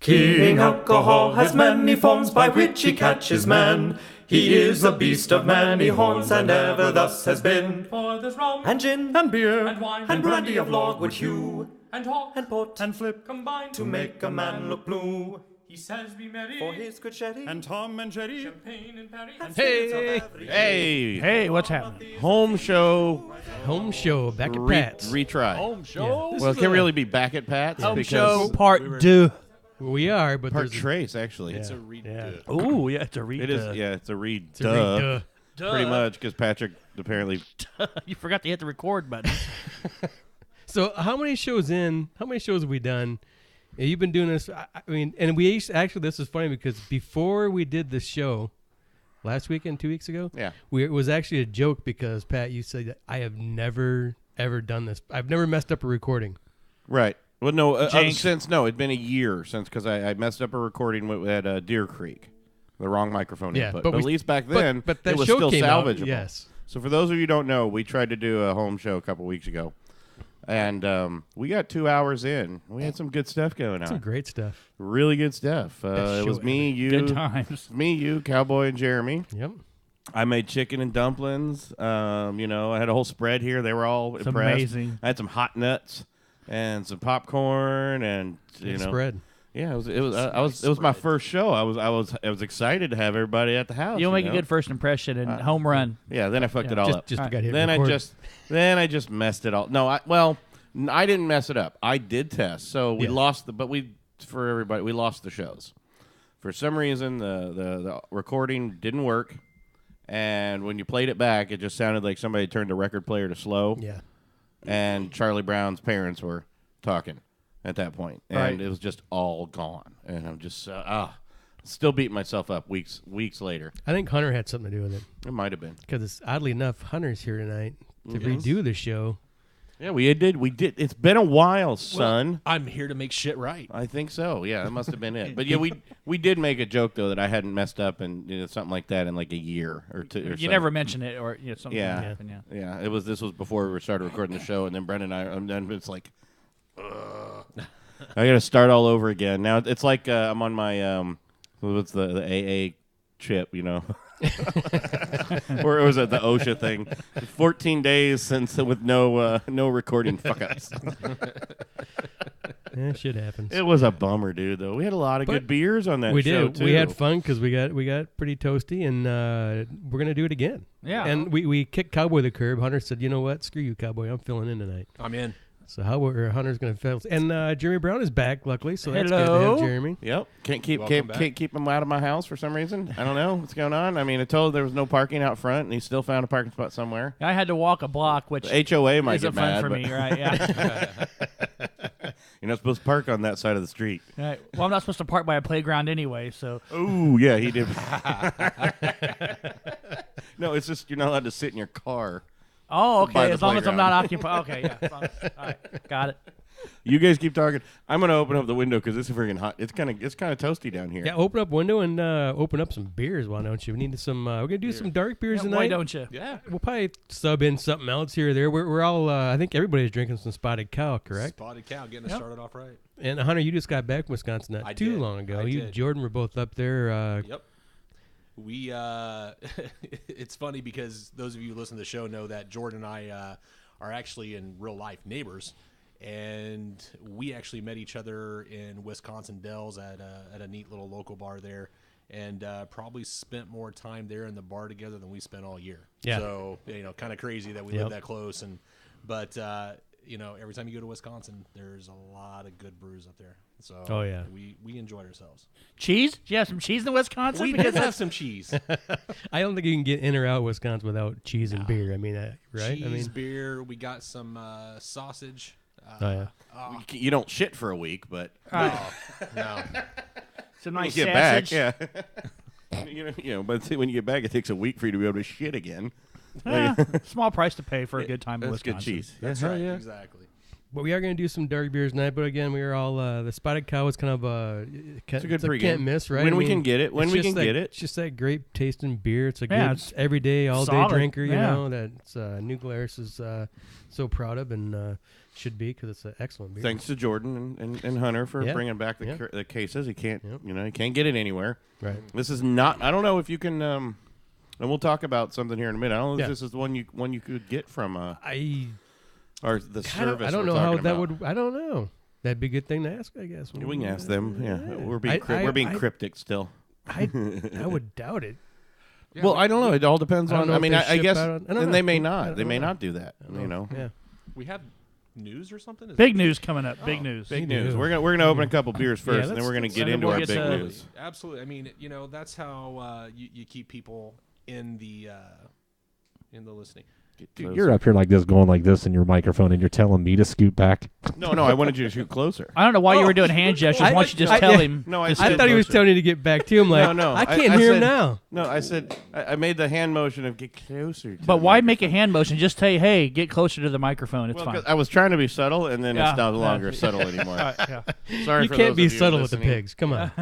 King Alcohol has many forms by which he catches men. He is a beast of many horns, and ever thus has been. For there's rum, and gin, and beer, and wine, and brandy of logwood hue, and hawk, and port, and flip, combined to make a man look blue. He says be merry, for his good sherry, and Tom and Jerry, champagne and perry, and Hey, what's happening? Home show. Back at Pat's. Retry. Home show? Well, it can't really be back at Pat's. Home because show part deux. We are, but Part there's trace, actually. It's a redo. Oh, yeah, it's a redo. It is, yeah, it's a read. It's a read. Pretty much, because Patrick apparently... You forgot to hit the record button. So how many shows have we done? You've been doing this, I mean, and we actually, this is funny because before we did the show, last weekend, 2 weeks ago, it was actually a joke because, Pat, you said that I have never, ever done this. I've never messed up a recording. Right. Well, no, it'd been a year since, because I messed up a recording at Deer Creek. The wrong microphone input. But at least back then, but that it was show still came salvageable. out, yes. So for those of you who don't know, we tried to do a home show a couple weeks ago. And we got 2 hours in. We had some good stuff going on. Some great stuff. Really good stuff. It was me, you. Good times. Me, you, Cowboy, and Jeremy. Yep. I made chicken and dumplings. I had a whole spread here. They were all It's impressed. amazing. I had some hot nuts and some popcorn and Spread. Yeah, it was my first show. I was excited to have everybody at the house. You'll make a good first impression and home run. Yeah, then I fucked it all up. Just got hit Then record. I just messed it all. No, I didn't mess it up. I did test. So we lost we lost the shows. For some reason the recording didn't work, and when you played it back, it just sounded like somebody turned the record player to slow. Yeah. And Charlie Brown's parents were talking at that point, and it was just all gone. And I'm just still beating myself up weeks later. I think Hunter had something to do with it. It might have been, because oddly enough, Hunter's here tonight to redo the show. Yeah, we did. It's been a while, son. Well, I'm here to make shit right. I think so. Yeah, that must have been it. But yeah, we did make a joke though that I hadn't messed up and something like that in like a year or two. Or You something. never mention it or something. Yeah. Happened, Yeah. This was before we started recording the show, and then Brendan and I, and it's like, I got to start all over again. Now it's like I'm on my what's the AA chip, or was it the OSHA thing? 14 days since with no recording fuck ups. Yeah, shit happens. It was a bummer, dude. Though we had a lot of good beers on that we show did. too. We had fun because we got pretty toasty, and we're gonna do it again. Yeah. And we kicked Cowboy the curb. Hunter said, "You know what? Screw you, Cowboy. I'm filling in tonight." I'm in. So Hunter's gonna fill, and Jeremy Brown is back, luckily. So that's good to Hello. have Jeremy. Yep. Can't keep him out of my house for some reason. I don't know what's going on. I mean, I told there was no parking out front, and he still found a parking spot somewhere. I had to walk a block, which The HOA might isn't get mad fun for but me, right? Yeah. You're not supposed to park on that side of the street. Right. Well, I'm not supposed to park by a playground anyway, so. Oh yeah, he did. No, it's just you're not allowed to sit in your car. Oh, By okay. the As long as I'm playground. not occupied. Okay, yeah. All right, got it. You guys keep talking. I'm gonna open up the window because it's freaking hot. It's kind of toasty down here. Yeah, open up window and open up some beers. Why don't you? We need some. We're gonna do some dark beers tonight. Why don't you? Yeah. We'll probably sub in something else here or there. We're all. I think everybody's drinking some Spotted Cow, correct? Spotted Cow getting us started off right. And Hunter, you just got back from Wisconsin not too did. long ago. I You, did. Jordan, were both up there. Yep. We it's funny because those of you who listen to the show know that Jordan and I are actually in real life neighbors, and we actually met each other in Wisconsin Dells at a neat little local bar there, and probably spent more time there in the bar together than we spent all year. Yeah. So kind of crazy that we live that close, but every time you go to Wisconsin, there's a lot of good brews up there. So Oh, yeah. we enjoyed ourselves. Cheese? Do you have some cheese in Wisconsin? We did have some cheese. I don't think you can get in or out of Wisconsin without cheese and beer. I mean, right? Cheese, beer. We got some sausage. Oh yeah. You don't shit for a week, but No. Some when nice you get sausage. back, yeah. But when you get back, it takes a week for you to be able to shit again. Small price to pay for a good time in That's Wisconsin. good cheese. That's Yeah, right. yeah. Exactly. But we are going to do some dark beers tonight. But again, we are all the Spotted Cow is kind of It's a good pregame. can't miss, right? When I we mean, can get it. When it's we just can get it. It's just that great tasting beer. It's a Yeah, good it's everyday, all day solid. drinker. You Yeah. know that New Glarus is so proud of, and should be because it's an excellent beer. Thanks to Jordan and Hunter for Yeah. bringing back the cases. He can't, he can't get it anywhere. Right. This is not. I don't know if you can. And we'll talk about something here in a minute. I don't know if this is the one you could get from or the service. I don't we're know how talking that about. would. I don't know. That'd be a good thing to ask, I guess. We can ask them. Yeah, we're I- being I- cryptic still. I would doubt it. Yeah, Well, I don't know. It all depends I don't on. know I if mean, they I ship guess, out on- I don't and know. they may I not. don't They may know. not do that. You know. Yeah. we have news or something. Big news coming up. Big news. Big We news. do. We're gonna open a couple beers first, and then let's- we're gonna let's- get and then into we'll our get big to- news. Absolutely. I mean, that's how you keep people in the listening. Dude, you're up here like this, going like this in your microphone, and you're telling me to scoot back. No, I wanted you to shoot closer. I don't know why you were doing hand gestures. Why don't you just tell him? No, I thought he was telling you to get back to him. Like, No, I can't hear him said- now. No, I said I made the hand motion of get closer. To But the why make a microphone. hand motion? Just say, hey, get closer to the microphone. It's Well, fine. 'cause I was trying to be subtle, and then Yeah, it's no yeah. longer subtle anymore. Yeah. Sorry, You for can't those be of you subtle with the listening. pigs. Come on.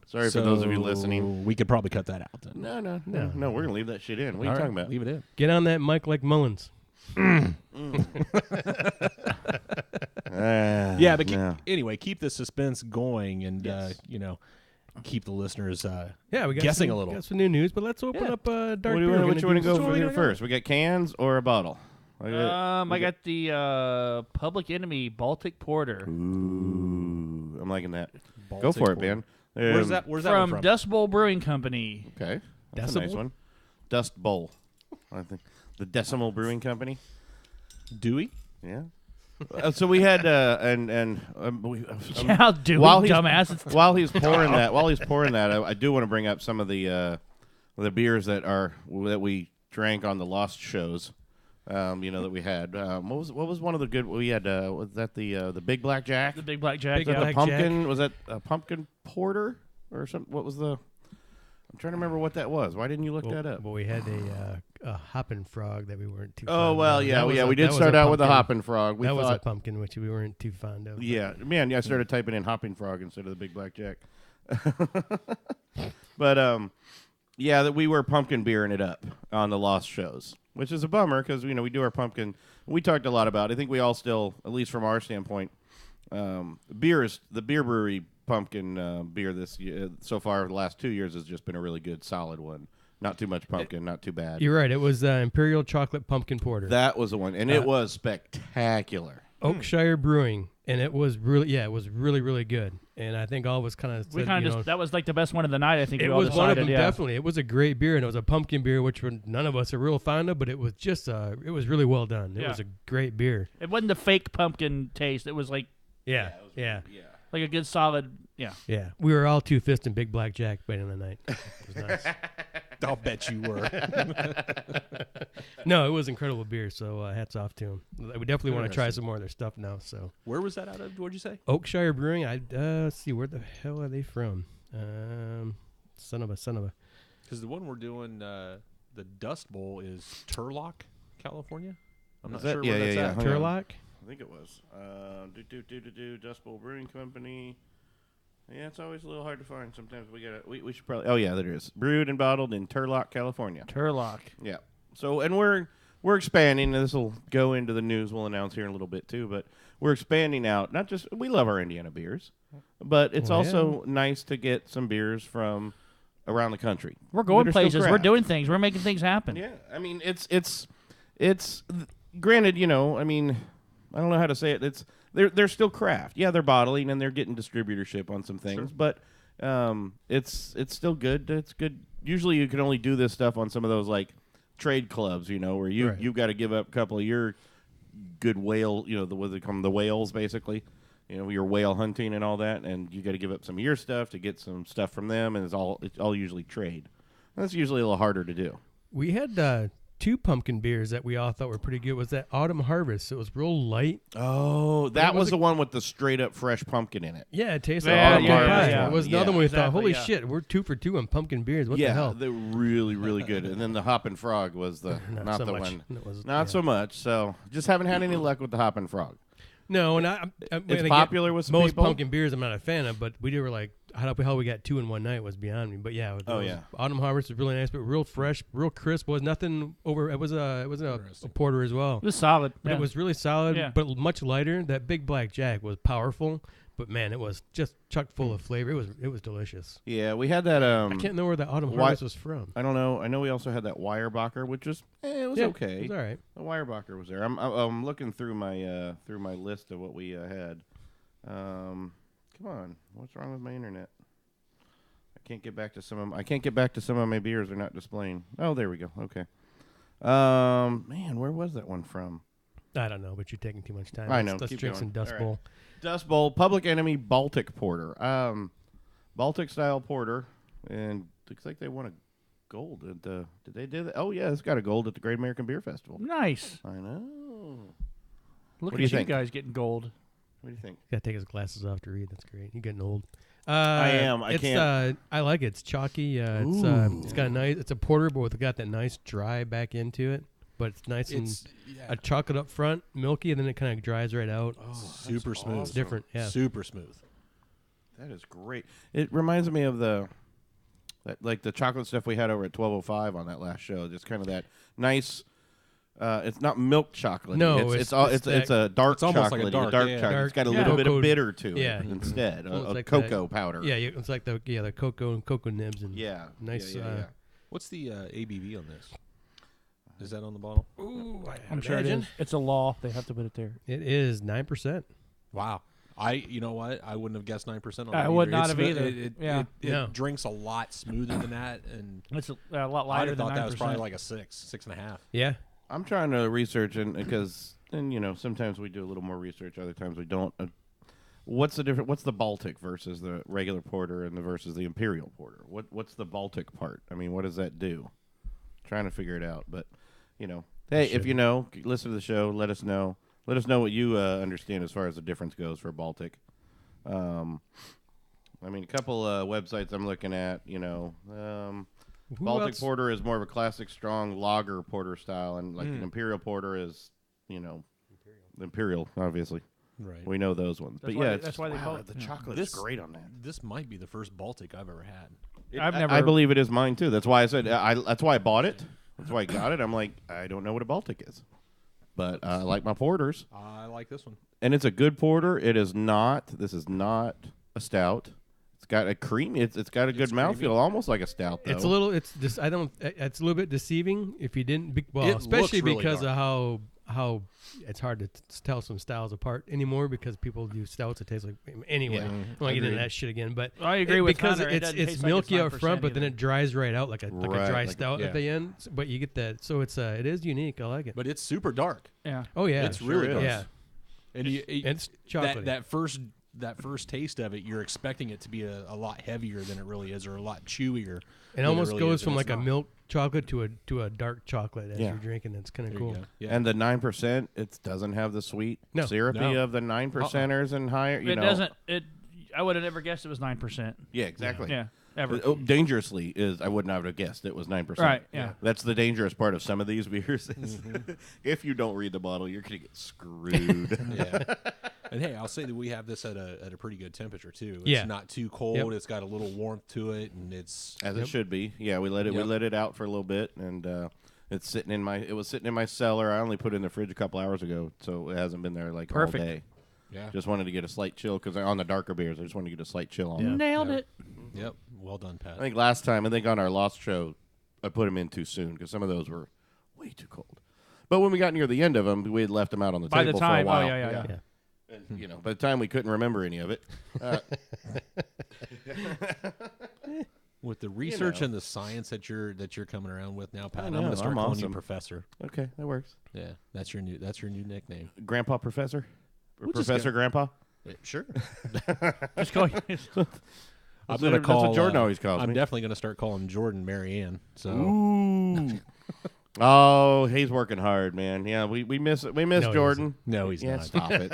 Sorry for those of you listening. We could probably cut that out then. No, we're gonna leave that shit in. What are you talking about? Leave it in. Get on that mic like Mullins. Yeah, but no. anyway, keep the suspense going, and keep the listeners. Yeah, we got Guessing some, a little. Got some new news, but let's open up dark What do you beer. want? Which you want to go for Which here one first? We got cans or a bottle. I got the Public Enemy Baltic Porter Ooh, I'm liking that. Go Baltic for it, Porter. man. Where's that one from from? Dust Bowl Brewing Company. Okay, that's a nice Decibel? one. Dust Bowl, I think. The Decimal Brewing Company. Dewey? Yeah. So we had How do while we, he's- dumbass? It's while he's pouring that, I do want to bring up some of the beers that we drank on the Lost shows. That we had. What was one of the good? We had. Was that the Big Black Jack? the Big Black Jack. Big Was that yeah. the Black pumpkin? Was that a pumpkin porter or something? What was the? I'm trying to remember what that was. Why didn't you look that up? Well, we had a hopping frog that we weren't too. Oh fond well, of. yeah, That was we a- did that start was a out with a pumpkin. hopping frog. We That was a thought, pumpkin, which we weren't too fond of. yeah, man, I started typing in hopping frog instead of the Big Black Jack. But yeah, that we were pumpkin beering it up on the Lost shows, which is a bummer because we do our pumpkin. We talked a lot about it. I think we all still, at least from our standpoint, the beer brewery pumpkin beer this year so far the last 2 years has just been a really good solid one. Not too much pumpkin, not too bad. You're right. It was Imperial Chocolate Pumpkin Porter. That was the one, and it was spectacular. Oakshire Brewing, and it was really, really good. And I think all was kind of We kind of just that was like the best one of the night. I think it we all was decided. one of them, yeah. definitely. It was a great beer, and it was a pumpkin beer, which none of us are real fond of, but it was just it was really well done. It Yeah. was a great beer. It wasn't the fake pumpkin taste. It was like Yeah. a good solid. Yeah. Yeah. We were all two-fisting Big Black Jack by the end of the night. It was nice. I'll bet you were. No, it was incredible beer, so hats off to him. We definitely want to try some more of their stuff now. So Where was that out of? What'd you say? Oakshire Brewing, let's see, where the hell are they from? Son of a. Because the one we're doing, the Dust Bowl, is Turlock, California. I'm not Is that- sure yeah, where that's yeah, at. yeah. Hang on. Turlock? I think it was. Dust Bowl Brewing Company. Yeah, it's always a little hard to find. Sometimes we should probably. Oh yeah, there it is. Brewed and bottled in Turlock, California. Turlock. Yeah. So and we're expanding. And this will go into the news. We'll announce here in a little bit too. But we're expanding out. Not just we love our Indiana beers, but it's Well, also nice to get some beers from around the country. We're going that are still places. We're craft. doing things. We're making things happen. Yeah, I mean it's granted, I mean, I don't know how to say it. They're still craft. Yeah, they're bottling and they're getting distributorship on some things, but it's still good. It's good. Usually, you can only do this stuff on some of those like trade clubs, where you've got to give up a couple of your good whale, what they call the whales, basically. Your whale hunting and all that, and you got to give up some of your stuff to get some stuff from them, and it's all usually trade. That's usually a little harder to do. We had two pumpkin beers that we all thought were pretty good. Was that Autumn Harvest? It was real light. Oh, that was the one with the straight up fresh pumpkin in it. Yeah, it tasted Yeah, like pumpkin yeah, pie. yeah. It was Yeah, another one we thought, exactly, holy yeah. shit, we're 2 for 2 on pumpkin beers. What the hell? They're really, really good. And then the Hoppin' Frog was not so the much. one. It was- Not yeah. so much. So just haven't had any luck with the Hoppin' Frog. No, and It's popular with some most people. pumpkin beers. I'm not a fan of, but we were like, how the hell we got 2 in one night was beyond me. But yeah, Autumn Harvest was really nice, but real fresh, real crisp. Was nothing over. It was a porter as well. It was solid. But it was really solid, but much lighter. That Big Black Jack was powerful, but man, it was just chock full of flavor. It was delicious. Yeah, we had that. I can't know where the Autumn Harvest was from. I don't know. I know we also had that Weyerbacher, which was it was okay. It was all right. The Weyerbacher was there. I'm looking through my list of what we had. Come on, what's wrong with my internet? I can't get back to some of my beers. They're not displaying. Oh, there we go. Okay. Man, where was that one from? I don't know, but you're taking too much time. I know. Let's Keep drink going. some Dust All Bowl. right. Dust Bowl, Public Enemy Baltic Porter. Baltic style porter, and looks like they won a gold at the. Did they do that? Oh yeah, it's got a gold at the Great American Beer Festival. Nice. I know. Look What at do you think? guys getting gold. What do you think? Got to take his glasses off to read. That's great. You're getting old. I am. I can't. I like it. It's chalky. It's got a nice. It's a porter, but it's got that nice dry back into it. But it's nice and a chocolate up front, milky, and then it kind of dries right out. Oh, super smooth. It's different. Yeah. Super smooth. That is great. It reminds me of the chocolate stuff we had over at 1205 on that last show. Just kind of that nice. It's not milk chocolate. No, it's a dark It's almost like chocolate. a dark, chocolate. It's got a little bit of bitter to it instead. Well, it's A like cocoa powder. Yeah, it's like the cocoa nibs and nice. Yeah. What's the ABV on this? Is that on the bottle? I'm sure it is. It's a law. They have to put it there. It is 9%. Wow. You know what? I wouldn't have guessed 9% on that. I would not have either. It drinks a lot smoother than that, and It's a lot I lighter than 9%. thought that was probably like a 6.5. Yeah. I'm trying to research because sometimes we do a little more research, other times we don't. What's the difference? What's the Baltic versus the regular porter and versus the Imperial porter? What's the Baltic part? I mean, what does that do? Trying to figure it out, but hey, if you know, listen to the show. Let us know. Let us know what you understand as far as the difference goes for Baltic. I mean, a couple websites I'm looking at. Baltic porter is more of a classic, strong lager porter style, and like an Imperial porter is, Imperial, obviously. Right. We know those ones. That's but why yeah, that's why they call it the chocolate is great on that. This might be the first Baltic I've ever had. I believe it is mine too. That's why I said that's why I bought it. That's why I got it. I'm like, I don't know what a Baltic is, but I like my porters. I like this one. And it's a good porter. It is not. This is not a stout. It's got a creamy. It's got a good mouthfeel, almost like a stout. Though. It's a little. It's just. I don't. It's a little bit deceiving if you didn't. Especially really because dark. of how it's hard to tell some styles apart anymore because people do stouts that taste like anyway. Yeah, I don't want to get into that shit again, but I agree with because Hunter. It it's doesn't taste milky like up it's front, 9% but then either. it dries right out like a dry like stout at the end. But you get that, so it is unique. I like it. But it's super dark. Yeah. Oh yeah, It's really dark. yeah. And It's chocolatey. that first taste of it, you're expecting it to be a lot heavier than it really is, or a lot chewier. It almost goes from like a milk chocolate to a dark chocolate as you're drinking. It's kind of cool. Yeah. And the 9%, it doesn't have the sweet syrupy of the 9%ers and higher. It doesn't. I would have never guessed it was 9%. Yeah, exactly. Yeah. Ever. Dangerously is I would not have guessed it was 9%. Right, yeah. That's the dangerous part of some of these beers. Is if you don't read the bottle, you're gonna get screwed. Yeah. And hey, I'll say that we have this at a pretty good temperature too. It's Yeah. not too cold. It's got a little warmth to it, and it's As it should be. Yeah, we let it out for a little bit, and it's sitting in my. It was sitting in my cellar. I only put it in the fridge a couple hours ago, so it hasn't been there like Perfect. all day. Yeah. Just wanted to get a slight chill because on the darker beers, I just wanted to get a slight chill on them. Nailed it. Yep. Well done, Pat. I think last time, on our Lost show, I put them in too soon because some of those were way too cold. But when we got near the end of them, we had left them out on the By the table time, for a while. yeah. And, by the time we couldn't remember any of it, With the research and the science that you're coming around with now, Pat, I'm know, going to start I'm calling you awesome. Professor. okay, that works. Yeah, that's your new nickname. Grandpa Professor? Or We'll just Professor Grandpa? Sure. Just go. I'm going to call. That's what Jordan always calls I'm me. definitely going to start calling Jordan Marianne. So. Ooh. Oh, he's working hard, man. Yeah, we miss No, Jordan. No, he's Yeah, not. stop it.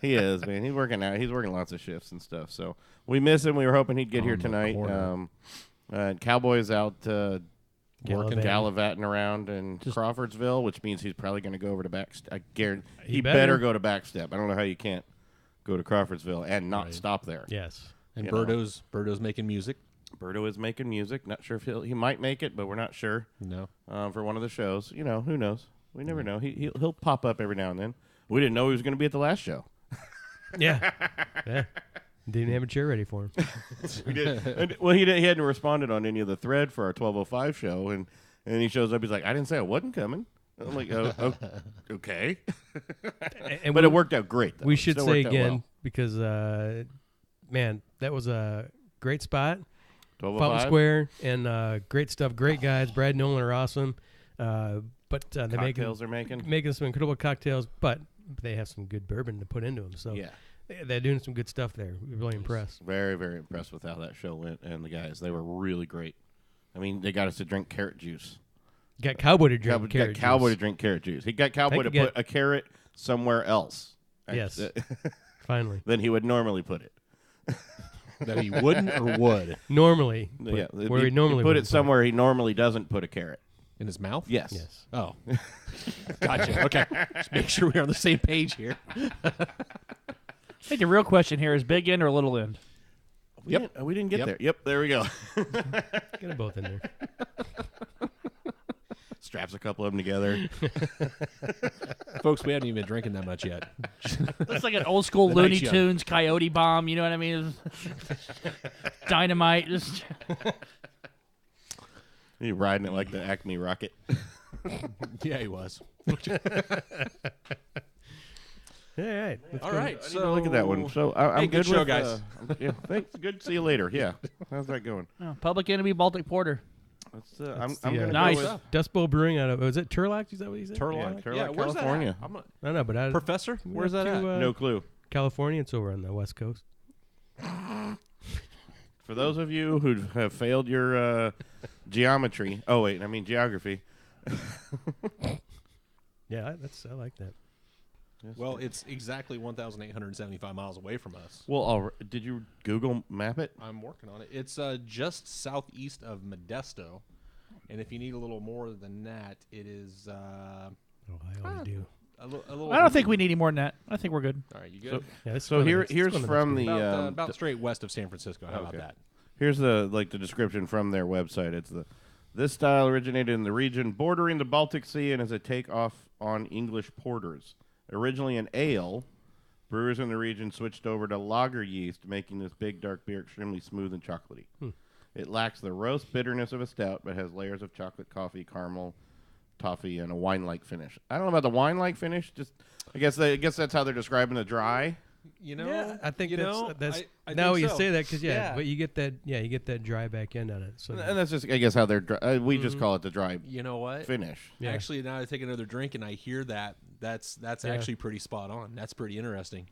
He is, man. He's working out. He's working lots of shifts and stuff. So we miss him. We were hoping he'd get here On the tonight. corner. Cowboy's out gallivanting around in Crawfordsville, which means he's probably going to go over to Backstep. I guarantee he better. better go to Backstep. I don't know how you can't go to Crawfordsville and not stop there. Yes. And You know. Birdo's making music. Birdo is making music. Not sure if he might make it, but we're not sure. No. For one of the shows. You know, who knows? We never know. He'll pop up every now and then. We didn't know he was going to be at the last show. Yeah. Yeah. Didn't have a chair ready for him. We did. He hadn't responded on any of the thread for our 12:05 show, and he shows up. He's like, I didn't say I wasn't coming. I'm like, okay. But it worked out great, though. We should Still say worked out again well. because, man, that was a great spot. 12:05? Fountain Square and great stuff. Great guys. Brad and Nolan are awesome. But they're Cocktails they're making. making some incredible cocktails, but they have some good bourbon to put into them. So Yeah. they're doing some good stuff there. We're really impressed. Very, very impressed with how that show went, and the guys. They were really great. I mean, they got us to drink carrot juice. Got Cowboy to drink carrot got Cowboy juice. to drink carrot juice. He got Cowboy Thank to you, put a carrot somewhere else. Yes. Finally. Than he would normally put it. That he wouldn't or would. Normally. Yeah, Where he normally put would it somewhere he normally doesn't put a carrot. In his mouth? Yes. Yes. Oh. Gotcha. Okay. Just make sure we're on the same page here. I think the real question here is big end or little end. We didn't get there. Yep, there we go. Get them both in there. Straps a couple of them together. Folks, we haven't even been drinking that much yet. It's like an old school The Looney night's young. Tunes coyote bomb. You know what I mean? Dynamite. Just He riding it like the Acme rocket. Yeah, he was. All right. All right. I need So to look at that one. So I'm Hey, good good show, with, guys. yeah, thanks. Good to see you later. Yeah. How's that going? Public Enemy Baltic Porter. I'm the, gonna Nice. go with Dust Bowl Brewing out of, was it Turlock? Is that what you said? Turlock. Turlock, Yeah, where's California. that at? I'm not, I don't know, but I Professor? Where's that at? No clue. California. It's over on the West Coast. For those of you who have failed your geometry, geography. Yeah, I like that. Well, it's exactly 1,875 miles away from us. Well, did you Google map it? I'm working on it. It's just southeast of Modesto. And if you need a little more than that, it is I always do. a little. I don't think we need any more than that. I think we're good. All right, you good? Yeah, it's So one of here, the- here's it's one of from next the About straight west of San Francisco. How about Okay. that? here's the description from their website. It's this style originated in the region bordering the Baltic Sea and is a takeoff on English porters. Originally an ale, brewers in the region switched over to lager yeast, making this big dark beer extremely smooth and chocolatey. It lacks the roast bitterness of a stout, but has layers of chocolate, coffee, caramel, toffee, and a wine-like finish. I don't know about the wine-like finish. Just I guess that's how they're describing the dry. You know, Yeah, I think you that's know, that's I now think you so. say that because Yeah. but you get that dry back end on it. So And that's just I guess how they're dry. We just call it the dry You know what? finish. Yeah. Actually, now I take another drink and I hear that. That's Yeah. actually pretty spot on. That's pretty interesting.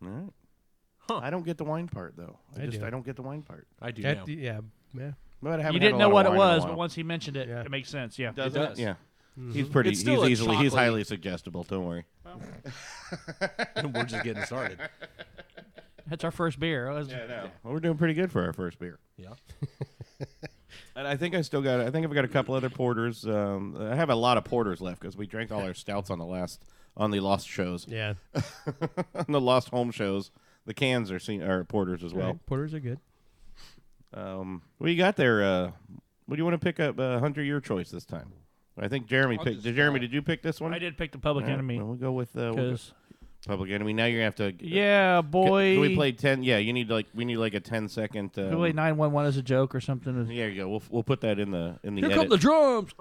All right. I don't get the wine part though. I do. I don't get the wine part. I do That- now. yeah. But I haven't You had didn't a know lot what of it wine in a was, while. but once he mentioned it, Yeah. it makes sense. Yeah. Does It it? does. Yeah. Mm-hmm. He's pretty. It's still a He's chocolate- highly suggestible. Don't worry. And we're just getting started. That's our first beer. Well, we're doing pretty good for our first beer. Yeah. And I think I've got a couple other porters. I have a lot of porters left because we drank all our stouts on the lost shows, Yeah. on the lost home shows. The cans are porters as well. Right, porters are good. What do you got there? What do you want to pick up, Hunter? Your choice this time. I think Jeremy picked. Did you pick this one? I did pick the Public All right, Enemy well, we'll go with because Public Enemy. Now you're gonna have to. yeah, boy. Can we play 10? Yeah, we need like a 10-second. Can we play 911 as a joke or something. There you go. We'll put that in the Here edit. come the drums.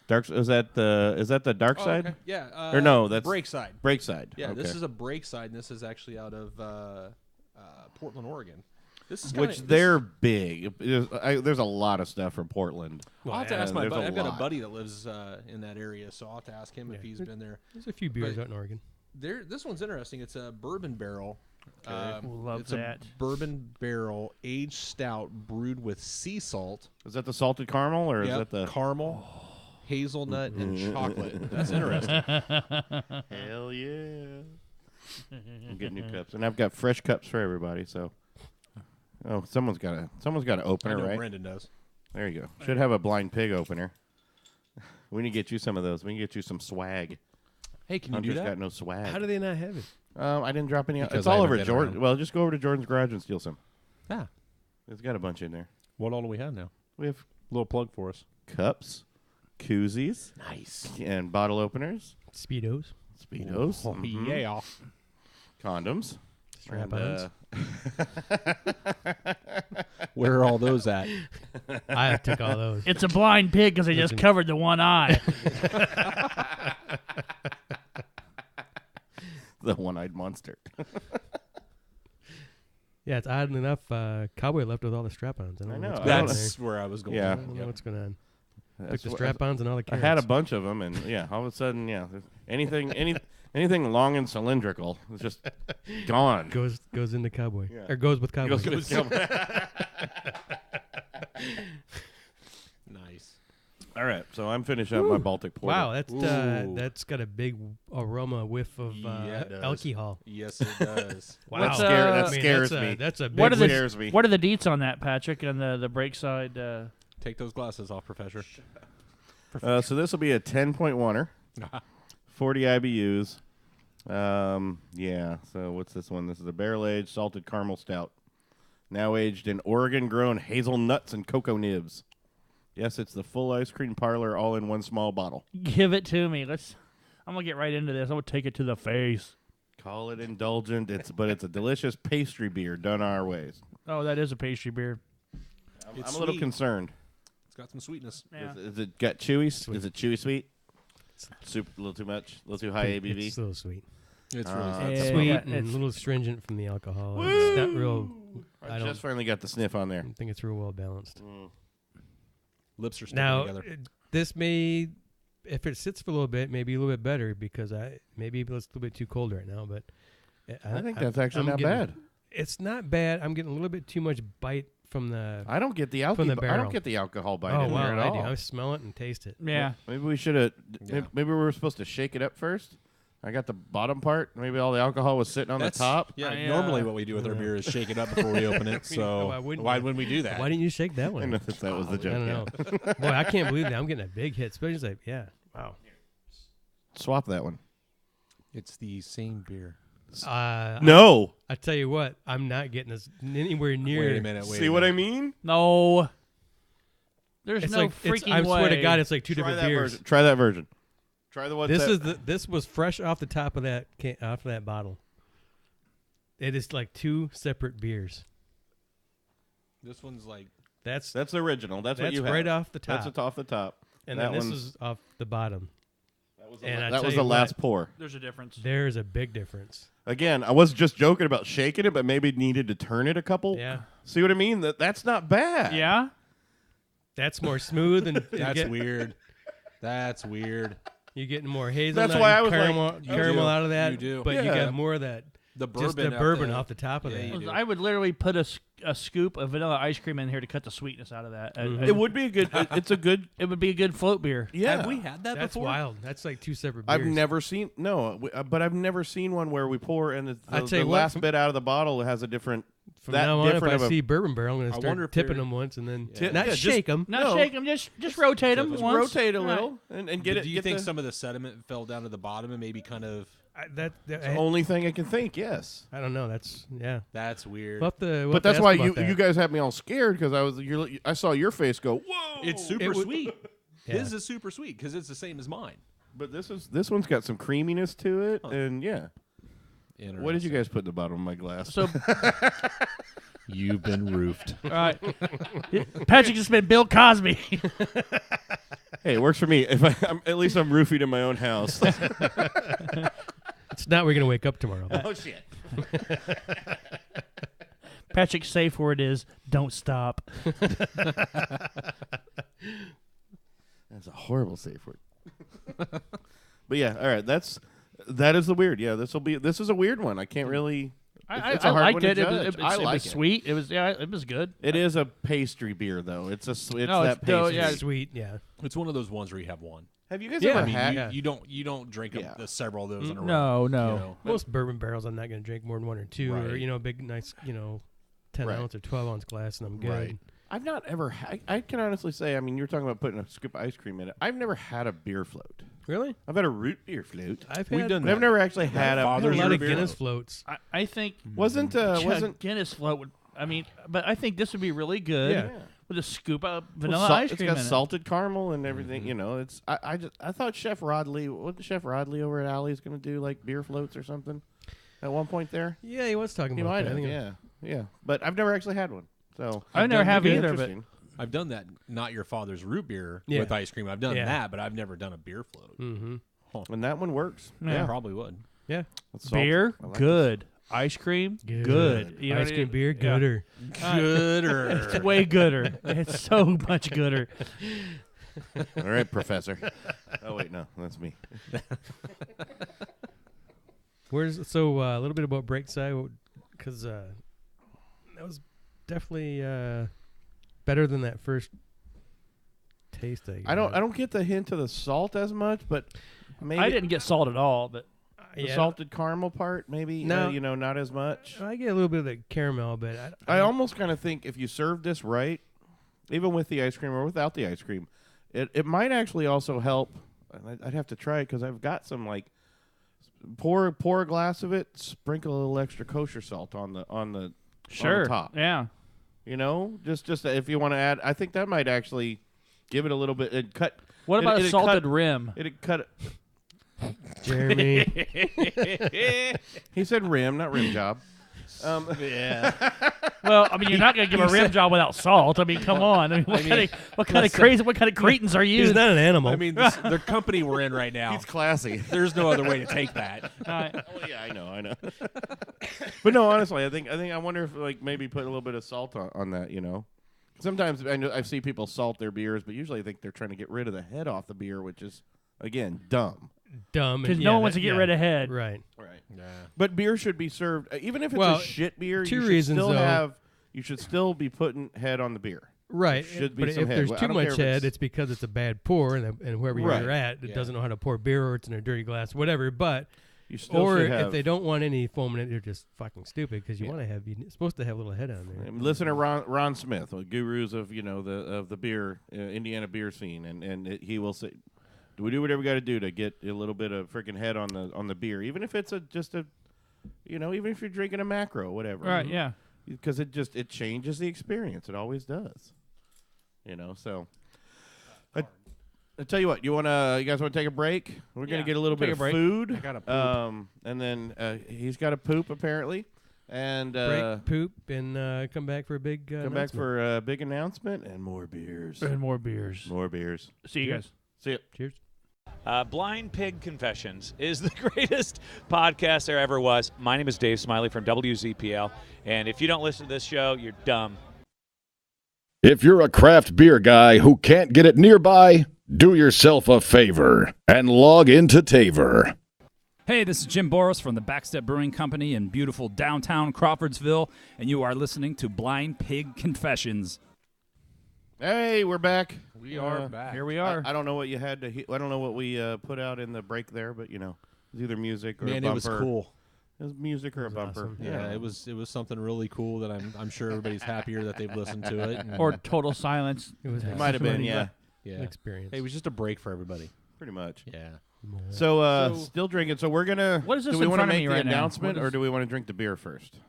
Dark. Is that the dark side? Okay. Yeah. Or no, that's break side. break side. Yeah, okay. this is a break side, and this is actually out of Portland, Oregon. This is Which they're big. There's a lot of stuff from Portland. I'll have to ask my there's buddy. a I've got a lot. buddy that lives in that area, so I'll have to ask him if he's been there. There's a few beers But- out in Oregon. This one's interesting. It's a bourbon barrel. Love it's that. a bourbon barrel aged stout brewed with sea salt. Is that the salted caramel or is Yep, that the caramel, hazelnut, and chocolate. That's interesting. Hell yeah! I'm getting new cups, and I've got fresh cups for everybody. So Oh, someone's got to open I it, know right? Brendan does. There you go. Should have a blind pig opener. We need to get you some of those. We can get you some swag. Hey, can you do Hunter's that? got no swag. How do they not have it? I didn't drop any. Because It's I all haven't over been Jordan. around. Well, just go over to Jordan's garage and steal some. Ah, It's got a bunch in there. What all do we have now? We have Little plug for us. cups, koozies, nice. and bottle openers, Speedos, Speedos, Oh, yeah. condoms, strap-ons. Where are all those at? I took all those. It's a blind pig because they just covered the one eye. the one-eyed monster. Yeah, it's odd enough. Cowboy left with all the strap-ons. I I don't know. know. I don't That's where I was going. Yeah. I don't know what's going on. Took That's the what- strap-ons and all the I carrots. had a bunch of them, and all of a sudden, anything long and cylindrical is just gone. goes into Cowboy. Yeah. Or goes with Cowboy. Nice. All right, so I'm finishing up my Baltic Porter. Wow, Ooh. that's got a big aroma whiff of Yeah, it does. alcohol. Yes, it does. Wow, That I mean, scares that's me. That's a big What are the scares me. What are the deets on that, Patrick? And the brake side. Take those glasses off, Professor. So this will be a 10.1er, 40 IBUs. Yeah. So what's this one? This is a barrel-aged salted caramel stout, now aged in Oregon-grown hazelnuts and cocoa nibs. Yes, it's the full ice cream parlor, all in one small bottle. Give it to me. I'm gonna get right into this. I'm gonna take it to the face. Call it indulgent. But it's a delicious pastry beer done our ways. Oh, that is a pastry beer. I'm It's a little sweet. concerned. It's got some sweetness. Yeah. Is it got chewy? Is it chewy sweet? Super, a little too much. A little too high ABV. It's a little sweet. It's Yeah, Sweet yeah, and it's- a little astringent from the alcohol. It's not real. I I don't just finally got the sniff on there. think it's real well balanced. Lips are sticking Now, together. this may, if it sits for a little bit, maybe a little bit better because maybe it's a little bit too cold right now. But I think that's actually I'm not getting- bad. It's not bad. I'm getting a little bit too much bite from the. I don't get the From the I barrel. don't get the alcohol bite Oh in there wow, at I all. do. I smell it and taste it. Yeah. Maybe we should have. Yeah. Maybe we were supposed to shake it up first. I got the bottom part. Maybe all the alcohol was sitting on the top. Yeah, I, normally what we do with our beer is shake it up before we open it. So why wouldn't why you? wouldn't we do that? Why didn't you shake that I one? know that was the I joke. don't yeah. know. Boy, I can't believe that. I'm getting a big hit. Especially like, yeah. Wow. Swap that one. It's the same beer. No. I tell you what, I'm not getting this anywhere near. Wait a minute. Wait See a what I minute. mean? No. There's It's no like freaking I way. swear to God, it's like two Try different that beers. version. Try that version. Try the one. This was fresh off the top of that bottle. It is like two separate beers. This one's like That's That's the original. That's what you have. right off the top. That's off the top. and that then this one's- is off the bottom. That was and I that tell was you the what, last pour. There's a difference. There's a big difference. Again, I was just joking about shaking it, but maybe needed to turn it a couple. Yeah, See what I mean? That's not bad. Yeah. that's more smooth and that's weird. That's weird. You're getting more hazelnut. That's why and I was like, caramel, you caramel do. out of that. You do. But you Yeah. got more of that. The bourbon. Just the up bourbon the- off the top of Yeah, that. you do. I would literally put a scoop of vanilla ice cream in here to cut the sweetness out of that. It would be a good. It's a good. It would be a good float beer. Yeah. Have we had that That's before? wild. That's like two separate beers. I've never seen but I've never seen one where we pour and I the tell you what, last from- bit out of the bottle has a different. From that now on, if different I of a- see bourbon barrel, I'm going I to start wonder if tipping they're- them once and then Yeah. not Yeah, just- shake them. Not No. shake them, just rotate them Just once. rotate a Right. little and get it. Do you get think the, some of the sediment fell down to the bottom and maybe kind of? the only thing I can think? Yes. I don't know. That's yeah. That's weird. We'll have to- we'll But have to that's ask why about that. you guys had me all scared because I saw your face go whoa. It's super It would- sweet. Yeah. His is super sweet because it's the same as mine. But this one's got some creaminess to it and yeah. What did you guys put in the bottom of my glass? So, You've been roofed. all right. Patrick just been Bill Cosby. Hey, it works for me. If at least I'm roofied in my own house. It's not. We're going to wake up tomorrow. Oh shit. Patrick's safe word is don't stop. That's a horrible safe word. But yeah, all right. That is the weird. Yeah, this is a weird one. I can't really. It's a I hard liked one to it. It was, judge. it, I it like was it. sweet. It was it was good. It is a pastry beer though. It's No, that it's- no, pastry. yeah, Sweet. Yeah. It's one of those ones where you have one. Have you guys Yeah, ever I mean, had? yeah. You don't drink Yeah. the several of those in a row. No, no. You know? Most bourbon barrels, I'm not going to drink more than one or two, or Right. big nice 10 Right. ounce or 12 ounce glass, and I'm good. Right. I've not ever. I can honestly say. I mean, you're talking about putting a scoop of ice cream in it. I've never had a beer float. Really? I've had a root beer float. I've We've done But I've never actually had a I've had a lot of beer Guinness float. floats. I think Wasn't Guinness float would. I mean, but I think this would be really good. Yeah. With a scoop of well, vanilla ice cream It's got in salted caramel and everything. You know, it's. I thought Chef Rodley. Wasn't Chef Rodley over at Alley's going to do like beer floats or something at one point there? Yeah, he was talking He about might that. I have. think Yeah. But I've never actually had one. So I never have it'd be either, but interesting. I've done that. Not your father's root beer Yeah. with ice cream. I've done Yeah. that, but I've never done a beer float. Mm-hmm. And that one works. Yeah. Probably would. Yeah. It's salted. beer, I like good. Ice cream, good. You know Ice what I cream mean? beer, Yeah. gooder. Gooder. It's way gooder. It's so much gooder. All right, Professor. Oh wait, no, that's me. Where's a little bit about Breakside, because that was definitely better than that first taste. I don't get the hint of the salt as much, but maybe I didn't get salt at all, but the salted caramel part, maybe No. not as much. I get a little bit of the caramel, but I almost kind of think if you serve this right, even with the ice cream or without the ice cream, it might actually also help. I'd have to try it because I've got some like pour a glass of it, sprinkle a little extra kosher salt on the sure. top. Yeah. You know, just if you want to add, I think that might actually give it a little bit. It cut. What about a it'd salted cut- rim? It'd cut. Jeremy. He said rim, not rim job. Yeah. Well, I mean, you're not going to give a rim job without salt. I mean, come on. I mean, what kind of cretins are you? He's not an animal. I mean, the company we're in right now, He's classy. there's no other way to take that. All right. Well, yeah, I know. But no, honestly, I wonder if like maybe put a little bit of salt on that. You know, sometimes I see people salt their beers, but usually I think they're trying to get rid of the head off the beer, which is again dumb. Dumb. Because no one wants to get rid of head. Right. Right. Yeah. But beer should be served, even if it's Well, a shit beer. two You should reasons, still though. you should still be putting head on the beer. Right. There should be but some if head. there's Well, I too don't care much if head, it's- it's because it's a bad pour, and whoever Right. you're at Yeah. doesn't know how to pour beer, or it's in a dirty glass, whatever. But You still or should have. if they don't want any foam in it, they're just fucking stupid because you're supposed to have a little head on there. Listen to Ron Smith, gurus of the beer Indiana beer scene, and he will say, "Do we do whatever we got to do to get a little bit of freaking head on the beer, even if it's even if you're drinking a macro, whatever, Right, yeah. because it changes the experience. It always does, So, I tell you what, you guys want to take a break? We're gonna Yeah, get a little take bit a of break. food. I gotta poop. And then he's got to poop apparently, and Break, poop, and come back for a big come back for a big announcement and more beers. And more beers. More beers. See you guys. See ya. Cheers. Blind Pig Confessions is the greatest podcast there ever was. My name is Dave Smiley from WZPL, and if you don't listen to this show, you're dumb. If you're a craft beer guy who can't get it nearby, do yourself a favor and log into Taver. Hey, this is Jim Boros from the Backstep Brewing Company in beautiful downtown Crawfordsville, and you are listening to Blind Pig Confessions. Hey, we're back. We are back. Here we are. I don't know what you had to. I don't know what we put out in the break there, but it was either music or Man, a bumper. it was cool. It was music or a bumper. awesome. Yeah, it was something really cool that I'm sure everybody's happier that they've listened to it. And, Or total silence. It was It might have been, yeah, yeah, experience. Hey, it was just a break for everybody. pretty much. Yeah. So, still drinking. So we're gonna. What is this do we in want to front of make me the right now? announcement, What or is- do we want to drink the beer first?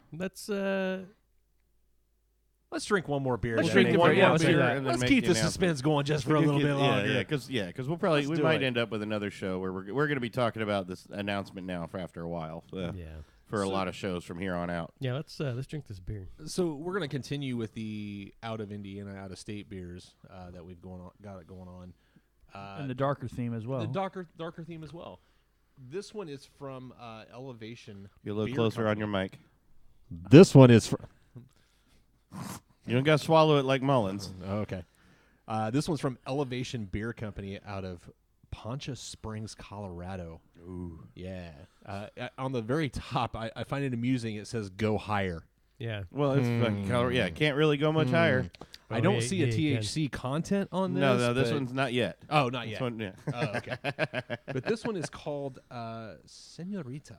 Let's drink one more beer. Let's then drink make the it beer, yeah, one let's beer. do that. and then Let's make keep the the announcement. suspense going just for a little bit longer. Yeah, because we Let's probably do might it. end up with another show where we're going to be talking about this announcement now for after a while. Yeah. For a lot of shows from here on out. Yeah, let's drink this beer. So we're gonna continue with the out of Indiana, out of state beers that we've got going on. And the darker theme as well. The darker theme as well. This one is from Elevation. You look Beer closer on Company. your mic. This one is You don't got to swallow it like Mullins. Oh, okay. This one's from Elevation Beer Company out of Poncha Springs, Colorado. Ooh. Yeah. On the very top, I find it amusing. It says "Go higher." Yeah. Well, it's fucking color. Yeah, can't really go much higher. I don't yeah, see a yeah, you can. THC content on this. No, this but- one's not yet. Oh, not This yet. one, yeah. Oh, okay. But this one is called Senorita.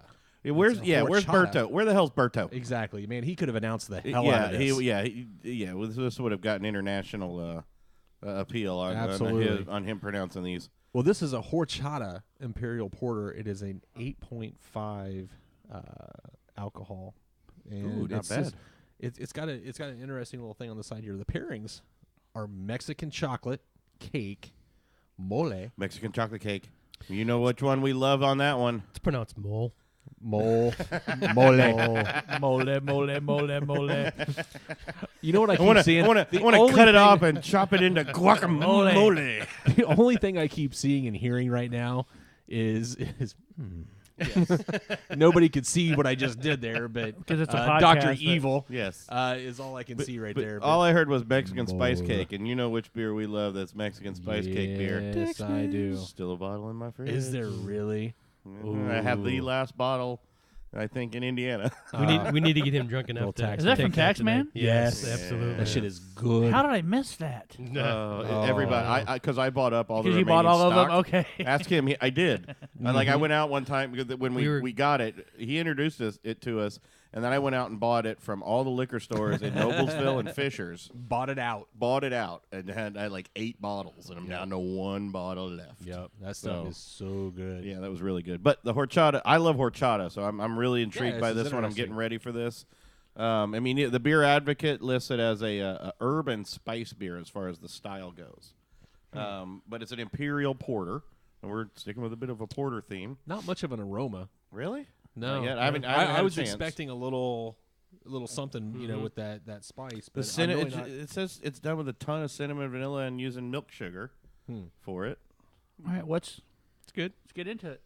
Where's horchata. Berto? Where the hell's Berto? Exactly, man. He could have announced the hell out of this. This would have gotten international appeal on him pronouncing these. Well, this is a horchata imperial porter. It is an 8.5 alcohol. And Ooh, not bad. It's got an interesting little thing on the side here. The pairings are Mexican chocolate cake, mole. Mexican chocolate cake. You know which one we love on that one. It's pronounced mole. Mole. Mole. You know what I keep seeing? I want to cut it off and chop it into guacamole. The only thing I keep seeing and hearing right now is yes. Nobody could see what I just did there, but because it's a podcast, Dr. Evil yes. Is all I can see right there. All I heard was Mexican spice cake, and you know which beer we love that's Mexican spice cake beer. Yes, I do. Still a bottle in my fridge. Is there really? I have the last bottle, I think, in Indiana. We need to get him drunk enough to. Is that from Taxman? Yes, Yes. absolutely. That shit is good. How did I miss that? Everybody, because I bought up all the Because you remaining bought all of them? stock. Okay. Ask him. I did. I went out one time because when we got it, he introduced it to us, and then I went out and bought it from all the liquor stores in Noblesville and Fishers. Bought it out, and had like 8 bottles, and I'm down to 1 bottle left. Yep, that stuff is so good. Yeah, that was really good. But the horchata, I love horchata, so I'm really intrigued by this one. I'm getting ready for this. The Beer Advocate lists it as a herb and spice beer as far as the style goes. But it's an imperial porter, and we're sticking with a bit of a porter theme. Not much of an aroma. Really? No. Not yet. I haven't had I a was chance. expecting a little something, with that spice. But it says it's done with a ton of cinnamon, vanilla, and using milk sugar for it. All right, it's good. Let's get into it.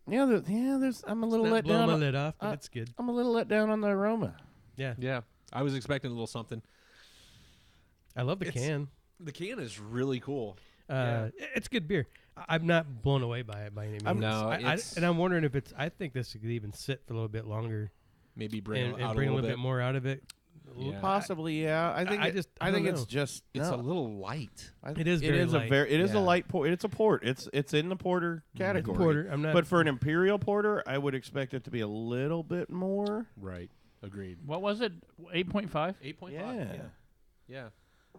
I'm a little let Blow down. my lid off, but it's good. I'm a little let down on the aroma. Yeah. I was expecting a little something. I love the can. The can is really cool. It's good beer. I'm not blown away by it by any means. And I'm wondering if I think this could even sit for a little bit longer. Maybe bring a little bit more out of it. Yeah. Possibly, yeah. I think it's a little light. It is very light. It is a light port. It's a port. It's in the porter category. Porter. But for an imperial porter, I would expect it to be a little bit more. Right. Agreed. What was it? 8.5? 8.5. Yeah.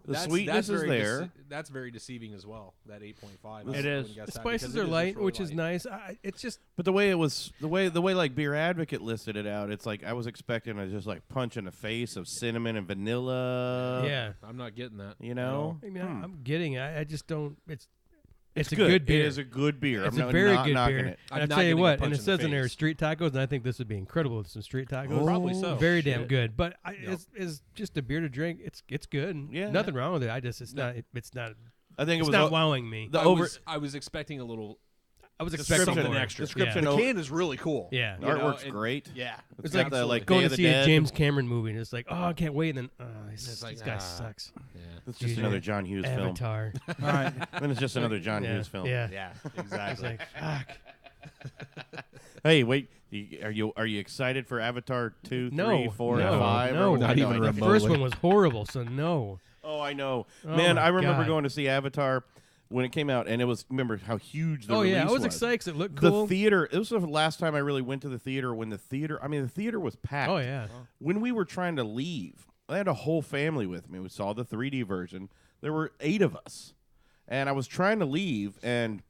The sweetness is there. That's very deceiving as well. That 8.5. It is. The spices are light, which is nice. It's just. But the way like Beer Advocate listed it out, it's like I was expecting a just like punch in the face of cinnamon and vanilla. Yeah, I'm not getting that. You know, I mean, I'm getting it. I just don't. It's a good. good beer. It is a good beer. It's a very good beer. It. And I tell you what, and it says in there street tacos, and I think this would be incredible with some street tacos. Probably so. Very damn good. But it's just a beer to drink. It's good. Yeah. Nothing wrong with it. It's not. I think it's not wowing me. I was expecting a little. I was expecting something extra. Description. The can is really cool. Yeah. The artwork's great. Yeah. It's like the going to see a James Cameron movie, and it's like, oh, I can't wait. And then, this guy sucks. Yeah. It's just another John Hughes film. Avatar. All right. Then it's just another John Hughes film. Yeah. Exactly. It's like, fuck. Hey, wait. Are you excited for Avatar 2, 3, 4, and 5? No, not even The remotely. first one was horrible, so no. Oh, I know. Oh Man, my I remember God. going to see Avatar when it came out, and it was, remember how huge the release I was excited because it looked cool. The theater, it was the last time I really went to the theater when the theater was packed. Oh, yeah. When we were trying to leave, I had a whole family with me. We saw the 3D version. There were 8 of us. And I was trying to leave, and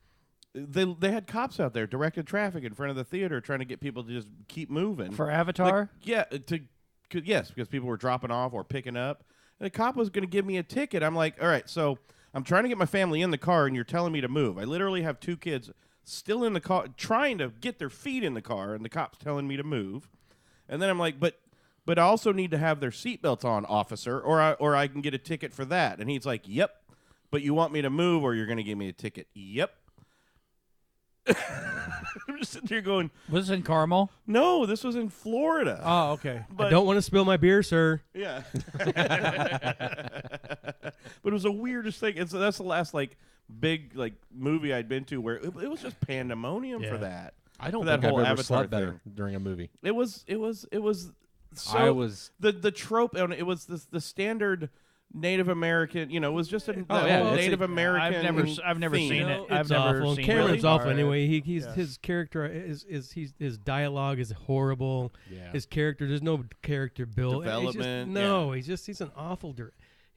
they had cops out there directing traffic in front of the theater trying to get people to just keep moving. For Avatar? Yes, because people were dropping off or picking up. And the cop was going to give me a ticket. I'm like, all right, so I'm trying to get my family in the car, and you're telling me to move. I literally have 2 kids still in the car, trying to get their feet in the car, and the cop's telling me to move. And then I'm like, but I also need to have their seatbelts on, officer, or I can get a ticket for that. And he's like, yep, but you want me to move, or you're going to give me a ticket. Yep. I'm just sitting here going, Was this in Carmel? no, this was in Florida. Oh, okay. But I don't want to spill my beer, sir. yeah. But it was the weirdest thing. That's the last big movie I'd been to where it was just pandemonium for that. I don't for that think whole I've ever Avatar slept better thing. during a movie. It was so I was the trope, and it was the standard Native American. You know, it was just a It's Native American. I've never theme. seen it. It's I've never awful. seen Cameron's it. awful anyway. His character his dialogue is horrible. Yeah. His character, there's no character build. Development, He's an awful.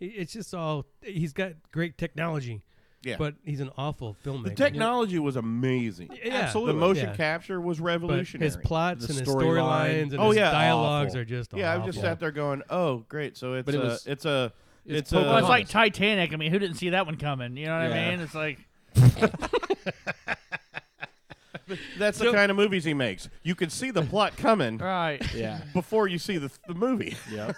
It's just all. He's got great technology. Yeah. But he's an awful filmmaker. The technology was amazing. Yeah, The motion capture was But revolutionary. his plots The and his storyline. storylines and his dialogues awful. are just Yeah, awful. I've just sat there going, "Oh, great!" So it's Well, it's Well, it's like Titanic. I mean, who didn't see that one coming? You know what I mean? It's like that's the kind of movies he makes. You can see the plot coming right. Yeah. before you see the movie. Yeah.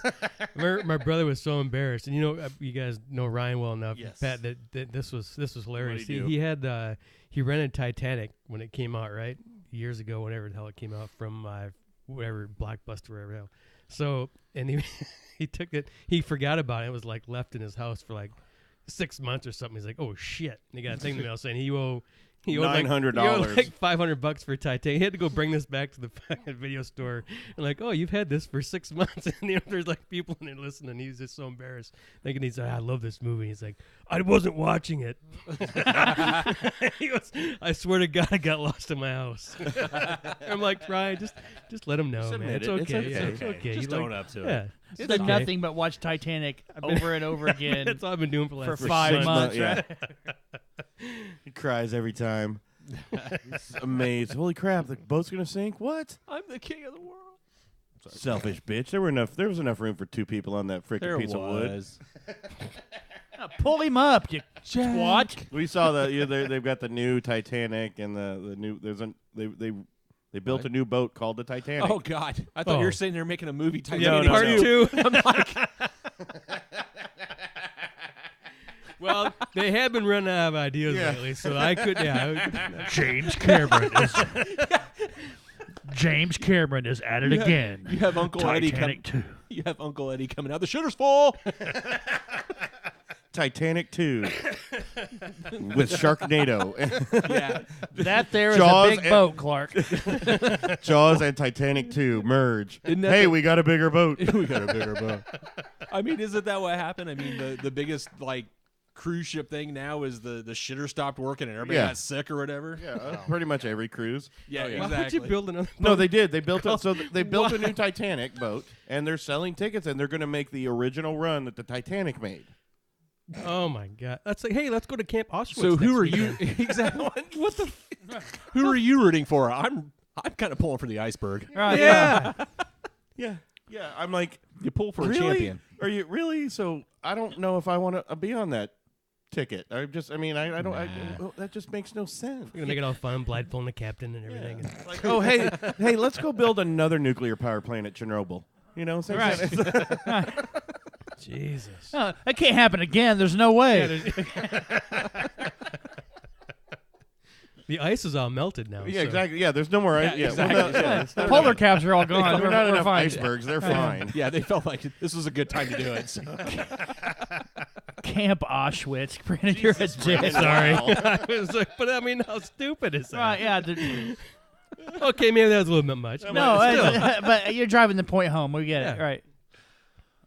My brother was so embarrassed, and you guys know Ryan well enough, Yes. Pat. That this was hilarious. What'd he do? He had he rented Titanic when it came out, right, years ago, whenever the hell it came out from whatever Blockbuster or whatever hell. So and he took it. He forgot about it. It was like left in his house for like 6 months or something. He's like, oh shit! And he got a thing in the mail saying he owed $900. like $500 for Titanic. He had to go bring this back to the fucking video store and like, oh, you've had this for 6 months, and there's like people in there listening. He's just so embarrassed, thinking he's like, I love this movie. He's like, I wasn't watching it. He goes, I swear to God, I got lost in my house. I'm like, Ryan, just let him know, Just man. admit It's it. okay. It's Yeah, it's okay. okay. Just You own up to it. Yeah, It's done nothing but watch Titanic over and over again That's all I've been doing for the for last 5 6 months. months, Right? He cries every time. He's amazed. Holy crap! The boat's gonna sink. What? I'm the king of the world. Selfish bitch. There was enough room for 2 people on that freaking piece of wood. Pull him up, you twat. We saw they've got the new Titanic and the new. They built a new boat called the Titanic. Oh God! I thought you were saying they're making a movie. Yeah, Titanic part 2. I'm like, Well, they have been running out of ideas lately, so I could. Yeah, James Cameron is at it again. you have Uncle Eddie Titanic 2. You have Uncle Eddie coming out. The shooter's full. Titanic 2 with Sharknado. Yeah. That there is Jaws a big and- boat, Clark. Jaws and Titanic 2 merge. Isn't that Hey, the- we got a bigger boat. We got a bigger boat. I mean, isn't that what happened? I mean, the biggest like cruise ship thing now is the shitter stopped working and everybody Yeah. got sick or whatever. Yeah, pretty much every cruise. Yeah, why exactly. would you build another? No, they did. They built it. So they built a new Titanic boat, and they're selling tickets, and they're going to make the original run that the Titanic made. Oh my God! That's like, hey, let's go to Camp Auschwitz. So who next are you weekend. exactly? What the? Who are you rooting for? I'm kind of pulling for the iceberg. Right, Yeah, yeah. I'm like, You pull for really? a champion. Are you really? So I don't know if I want to be on that ticket. I don't. Well, that just makes no sense. We're gonna make it all fun, blindfolding the captain and everything. And Like, oh, hey, let's go build another nuclear power plant at Chernobyl. You know, same Right. kind Jesus. No, that can't happen again. There's no way. The ice is all melted now. Yeah, so- exactly. Yeah, there's no more. Yeah, exactly. The polar caps are all gone. They're not We're enough fine. icebergs. They're fine. Yeah, they felt like this was a good time to do it. So. Camp Auschwitz. Brandon, you're a dick. Sorry. I was like, but I mean, how stupid is that? Right, yeah. Okay, maybe that was a little bit much. No, but you're driving the point home. We get it. Yeah. Right.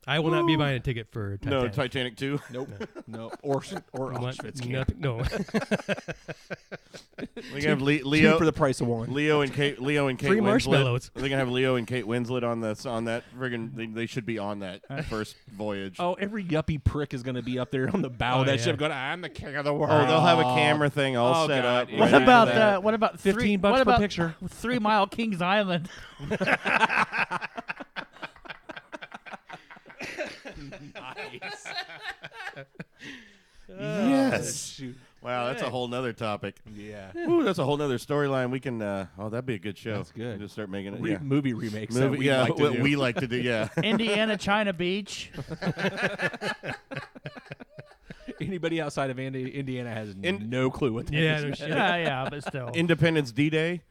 I will not be buying a ticket for Titanic. No, Titanic 2. Nope. No. Or What? Auschwitz camp. Nothing- No. We're gonna have Two Leo for the price of one. Leo and Kate Free Winslet. marshmallows. They're gonna have Leo and Kate Winslet on that friggin'. They should be on that first voyage. Oh, every yuppie prick is going to be up there on the bow of that yeah. ship going, I'm the king of the world. Oh, they'll have a camera thing all set God. up. What What ready for about that. what about 15 bucks what per about picture. 3 Mile Kings Island? Yes. Shoot. Wow, that's a whole nother topic. Yeah. Ooh, that's a whole nother storyline. We can. that'd be a good show. That's good. Just start making it. Yeah. Movie remakes. Movie, that we yeah, like to what do. we like to do. Yeah. Indiana, China Beach. Anybody outside of Indiana has In- no clue what that Yeah, is. no shit. Yeah, but still. Independence D-Day.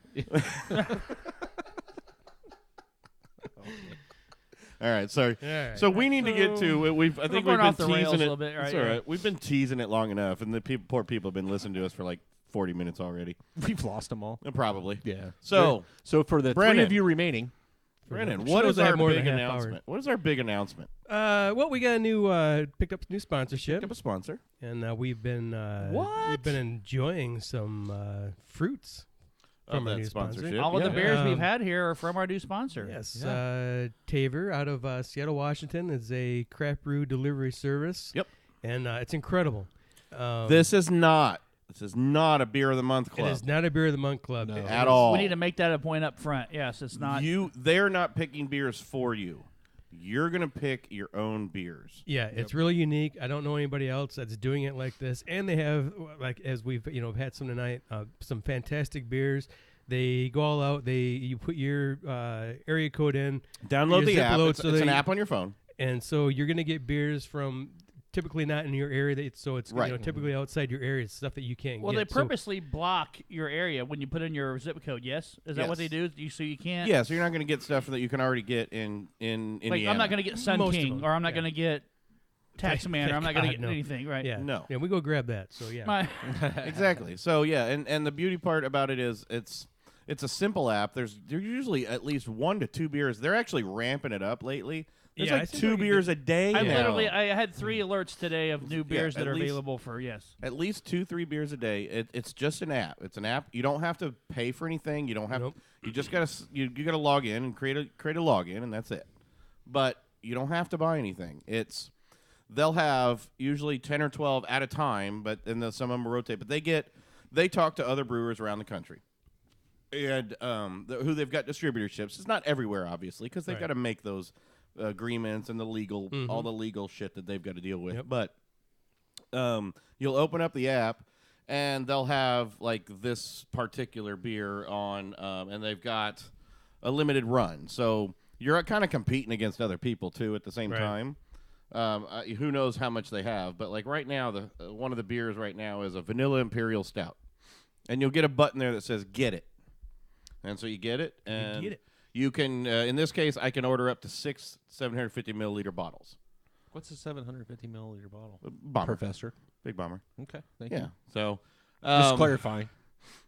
All right, sorry. right. So we need to get to. I think going we've off been the rails teasing a it. little bit, right, It's all yeah. right. We've been teasing it long enough, and the poor people have been listening to us for like 40 minutes already. We've lost them all. Probably. Yeah. So So for the Brandon. three of you remaining, Brennan, the what shows is that our have more big than a half announcement? What is our big announcement? Well, we got a new picked up a new sponsorship, Pick up a sponsor. and we've been enjoying some fruits from our that new sponsor. sponsorship. All of the Yeah. beers we've had here are from our new sponsor. Yes, Taver out of Seattle, Washington is a craft brew delivery service. Yep. And it's incredible. This is not a beer of the month club. It is not a beer of the month club at all. We need to make that a point up front. Yes, it's not. They're not picking beers for you. You're gonna pick your own beers. Yeah, it's really unique. I don't know anybody else that's doing it like this. And they have, like, as we've had some tonight, some fantastic beers. They go all out. You put your area code in. Download the app. It's an app app on your phone. And so you're gonna get beers from typically not in your area. So it's Right. typically outside your area. It's stuff that you can't Well, get. they purposely block your area when you put in your zip code. Yes, is that what they do? So you can't. Yeah, so you're not going to get stuff that you can already get in Indiana. Like I'm not going to get Sun Most of King, them, or I'm not yeah. going to get Taxman, or I'm not going to God, get no. anything. Right? Yeah. No. Yeah, we go grab that. So yeah. Exactly. So yeah, and the beauty part about it is it's a simple app. There's usually at least 1 to 2 beers. They're actually ramping it up lately. There's Yeah, I like think 2 they're- beers a day I now. I had 3 alerts today of new beers that at are least- available for At least 2-3 beers a day. It's just an app. It's an app. You don't have to pay for anything. You don't have. Nope. You just gotta you gotta log in and create a login, and that's it. But you don't have to buy anything. They'll have usually 10 or 12 at a time, but and then some of them rotate. But they talk to other brewers around the country, and who they've got distributorships. It's not everywhere, obviously, because they've Right. got to make those agreements and the legal all the legal shit that they've got to deal with. Yep. But you'll open up the app, and they'll have like this particular beer on, and they've got a limited run. So you're kind of competing against other people too at the same Right. time. Who knows how much they have? But like right now, one of the beers right now is a vanilla imperial stout, and you'll get a button there that says "Get it," and so you get it, and get it. you can. In this case, I can order up to 6 750 milliliter bottles. What's a 750 milliliter bottle? Bomber, Professor. big bomber. Okay, thank Yeah. you. So Just clarifying.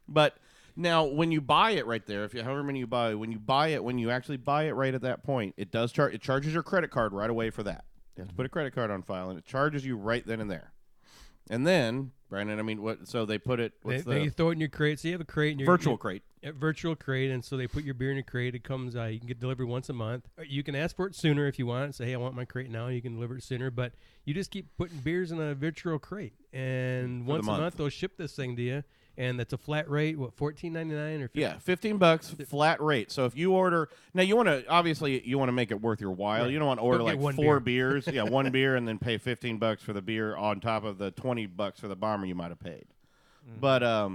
But now, when you buy it right there, however many you buy, when you actually buy it right at that point, it does charge. It charges your credit card right away for that. You have to put a credit card on file, and it charges you right then and there. And then, Brandon, I mean, what? So they put it. Then you throw it in your crate. So you have a crate in your virtual crate? Virtual crate, and so they put your beer in a crate. It comes. You can get delivered once a month. You can ask for it sooner if you want. Say, hey, I want my crate now. You can deliver it sooner, but you just keep putting beers in a virtual crate, and once a month they'll ship this thing to you. And that's a flat rate. What, $14.99 or $15 flat rate. So if you order now, you want to make it worth your while. Right. You don't want to order Don't like 4 beers, one beer, and then pay $15 for the beer on top of the $20 for the bomber you might have paid. But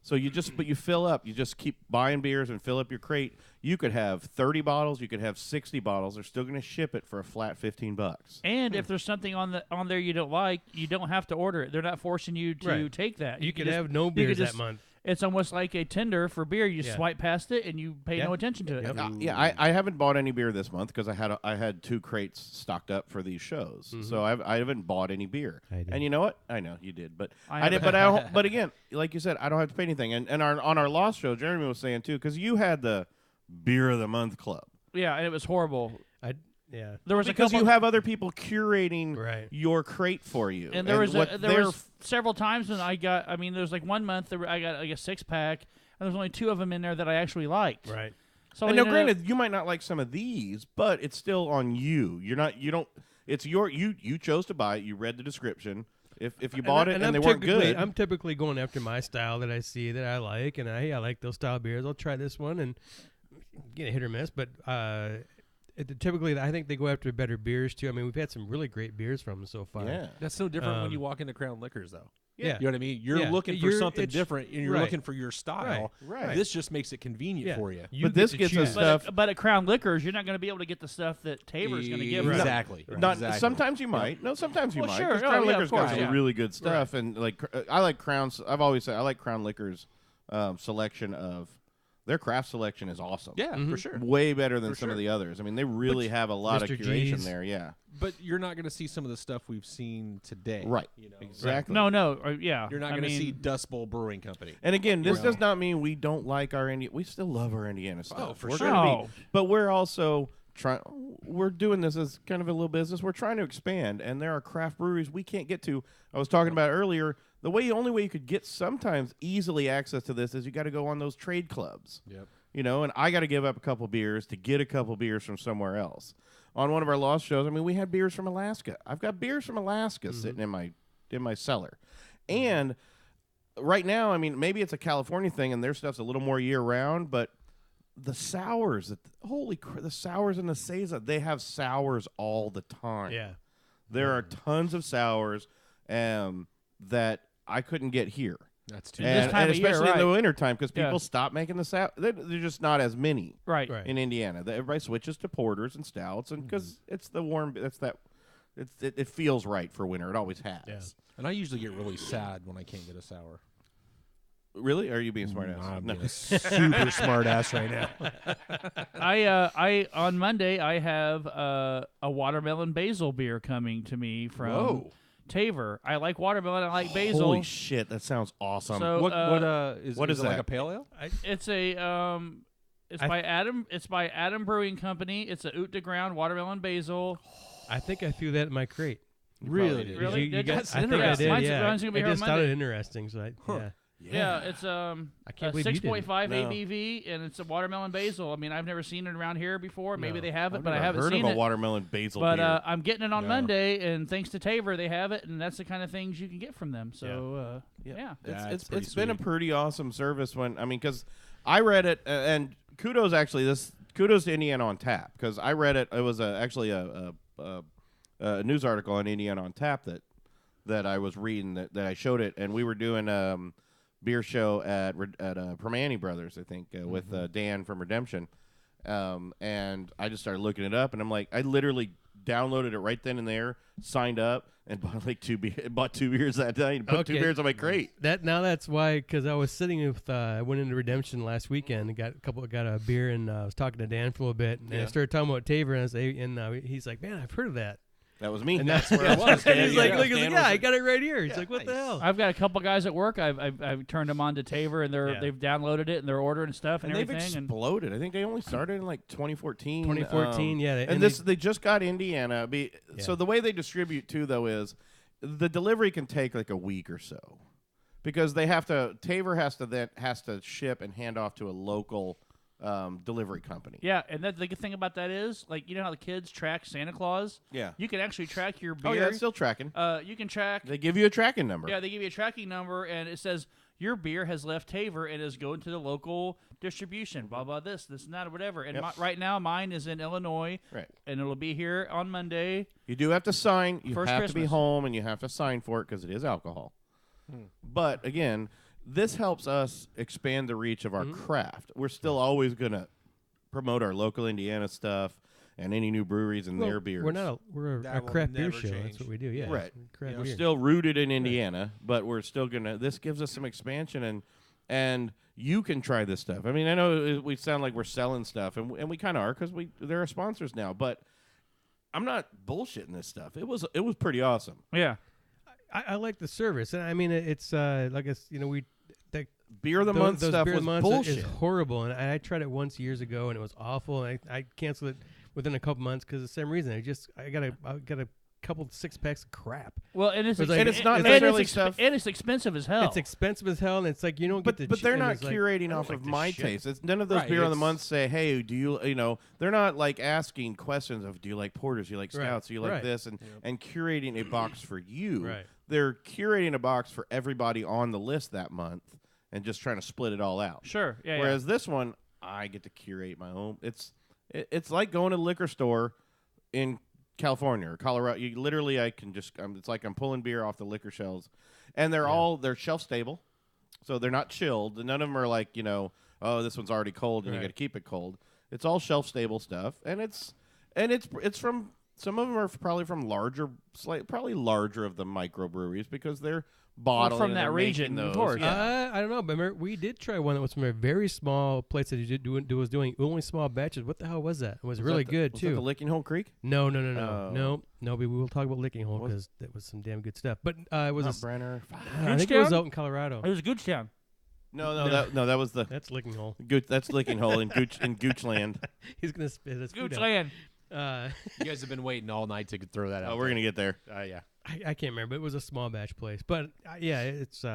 so you fill up. You just keep buying beers and fill up your crate. You could have 30 bottles. You could have 60 bottles. They're still going to ship it for a flat $15. And if there's something on there you don't like, you don't have to order it. They're not forcing you to take that. You could have no beers that month. It's almost like a tender for beer. You swipe past it and you pay no attention to it. Yep. I haven't bought any beer this month because I had 2 crates stocked up for these shows, so I haven't bought any beer. And you know what? I know you did, but I did. But again, like you said, I don't have to pay anything. And on our Lost show, Jeremy was saying too, because you had the beer of the month club. Yeah, and it was horrible. There was because you have other people curating your crate for you, and there was several times when I got. I mean, there's like one month I got like a 6-pack, and there's only 2 of them in there that I actually liked. Right. So and now, granted, you might not like some of these, but it's still on you. You're not. You don't. It's you chose to buy it. You read the description. If you bought it and they weren't good, I'm typically going after my style that I see that I like, and I like those style beers. I'll try this one and get a hit or miss, but. Typically, I think they go after better beers too. I mean, we've had some really great beers from them so far. Yeah, that's so different when you walk into Crown Liquors, though. Yeah, you know what I mean. You're looking for something different, and you're looking for your style. Right. This just makes it convenient for you. But this gets us stuff. But at Crown Liquors, you're not going to be able to get the stuff that Taver is going to give. Exactly. Sometimes you might. No, sometimes you might. Sure. Crown Liquors got some really good stuff, and like I like Crown's. I've always said I like Crown Liquors' selection of. their craft selection is awesome. Yeah, for sure. Way better than For some of sure. the others. I mean, they really have a lot of Mr. curation G's. there. Yeah, But you're not going to see some of the stuff we've seen today. right. You know? Exactly. No, yeah. You're not I going to mean, see Dust Bowl Brewing Company. And again, this does not mean we don't like our Indiana. We still love our Indiana stuff. Oh, for We're sure. gonna be, but we're also trying. We're doing this as kind of a little business. We're trying to expand, and there are craft breweries we can't get to. I was talking about earlier. The only way you could get sometimes easily access to this is you got to go on those trade clubs. Yep. You know, and I got to give up a couple beers to get a couple beers from somewhere else. On one of our lost shows, I mean, we had beers from Alaska. I've got beers from Alaska sitting in my cellar, and right now, I mean, maybe it's a California thing, and their stuff's a little more year round, but the sours, the sours and the Seiza, they have sours all the time. Yeah. There are tons of sours that I couldn't get here. That's too This And, time and of year, especially in the right. wintertime, because people Yeah. stop making the sour. They're just not as many right. in Indiana. Everybody switches to porters and stouts, and because it's the warm, it feels right for winter. It always has. Yeah. And I usually get really sad when I can't get a sour. Really? Or are you being smart ass? I'm No. being a super smart ass right now. I on Monday I have a watermelon basil beer coming to me from Whoa. Taver. I like watermelon. I like basil. Holy shit, that sounds awesome. So What what is it like that? a pale ale? it's a it's by Adam. It's by Adam Brewing Company. It's a Oot de Ground watermelon basil. I think I threw that in my crate. Really? Did. Really? You Did got, you? I think I Mine's- did. mine's Yeah, gonna be it here on just sounded Monday. interesting. So yeah. Yeah, it's I can't a believe you didn't. 6.5 No. ABV, and it's a watermelon basil. I mean, I've never seen it around here before. Maybe No. they have it, I've but I never haven't heard seen of a it. watermelon basil But beer. I'm getting it on No. Monday, and thanks to Taver, they have it, and that's the kind of things you can get from them. So yeah. That's It's pretty been a sweet. pretty awesome service because I read it and kudos to Indiana on Tap because I read it. It was actually a news article on Indiana on Tap that I was reading that I showed it, and we were doing beer show at Permane Brothers, I think, with Dan from Redemption, and I just started looking it up, and I'm like, I literally downloaded it right then and there, signed up, and bought two beers that day, and put two Okay. beers on my crate. That's why, because I was sitting with I went into Redemption last weekend and got a beer, and I was talking to Dan for a little bit, and I started talking about Taver, and he's like, "Man, I've heard of that." That was me. And that's where it was. And he's like, Dan "Yeah, was- I got it right here." He's like, "What the hell?" I've got a couple guys at work. I've turned them on to Taver, and they've downloaded it, and they're ordering stuff and, And they've everything. exploded. I think they only started in like 2014. 2014, yeah, And and they just got Indiana. So the way they distribute too, though, is the delivery can take like a week or so because Taver has to ship and hand off to a local delivery company. Yeah, and the good thing about that is, like, you know how the kids track Santa Claus? Yeah. You can actually track your beer. Oh yeah, it's still tracking. You can track. They give you a tracking number. Yeah, they give you a tracking number, and it says your beer has left Taver and is going to the local distribution. Blah blah this and that or whatever. And Yep. right now, mine is in Illinois, Right. and it'll be here on Monday. You do have to sign. You First have to be Christmas. home, and you have to sign for it because it is alcohol. But again, this helps us expand the reach of our craft. We're still always going to promote our local Indiana stuff and any new breweries and their beers. We're That a will craft beer never show. change. That's what we do. Yeah, Right. Craft We're beer. still rooted in Indiana, but we're still gonna. This gives us some expansion, and you can try this stuff. I mean, I know we sound like we're selling stuff, and we kind of are because they're our sponsors now. But I'm not bullshitting this stuff. It was pretty awesome. Yeah. I like the service, and I mean it's like that Beer of the month those stuff beer of was the month bullshit. is horrible, and I tried it once years ago, and it was awful. And I canceled it within a couple months because of the same reason. I got a couple 6-packs of crap. Well, and it's It's like- And it's not and necessarily it's stuff. and it's expensive as hell. It's expensive as hell, and it's like you don't get But the. they're and not it's like, curating I don't off like of this my shit. taste. It's none of those Right, beer of the it's- month say, hey, do you they're not like asking questions of do you like porters, do you like Right, stouts, do you like right. this, and curating a box for you. Right. They're curating a box for everybody on the list that month and just trying to split it all out. Sure. Yeah. Whereas this one, I get to curate my own. It's like going to the liquor store in California or Colorado. You literally, it's like I'm pulling beer off the liquor shelves, and they're shelf stable, so they're not chilled. And none of them are like oh, this one's already cold and you Right. got to keep it cold. It's all shelf stable stuff, and it's from some of them are probably from probably larger of the microbreweries because they're bottle from that region, of course. I don't know, but remember, we did try one that was from a very small place that was doing only small batches. What the hell was that? It was really good was too. that the Licking Hole Creek? No. But we will talk about Licking Hole because that was some damn good stuff. But it was Brenner. I think it was out in Colorado. It was Goochtown. No, that was the That's Licking Hole. that's Licking Hole in Goochland. He's gonna spit his food out. Goochland. You guys have been waiting all night to throw that out. Oh, we're gonna get there. Yeah. I can't remember, but it was a small batch place. But yeah, it's just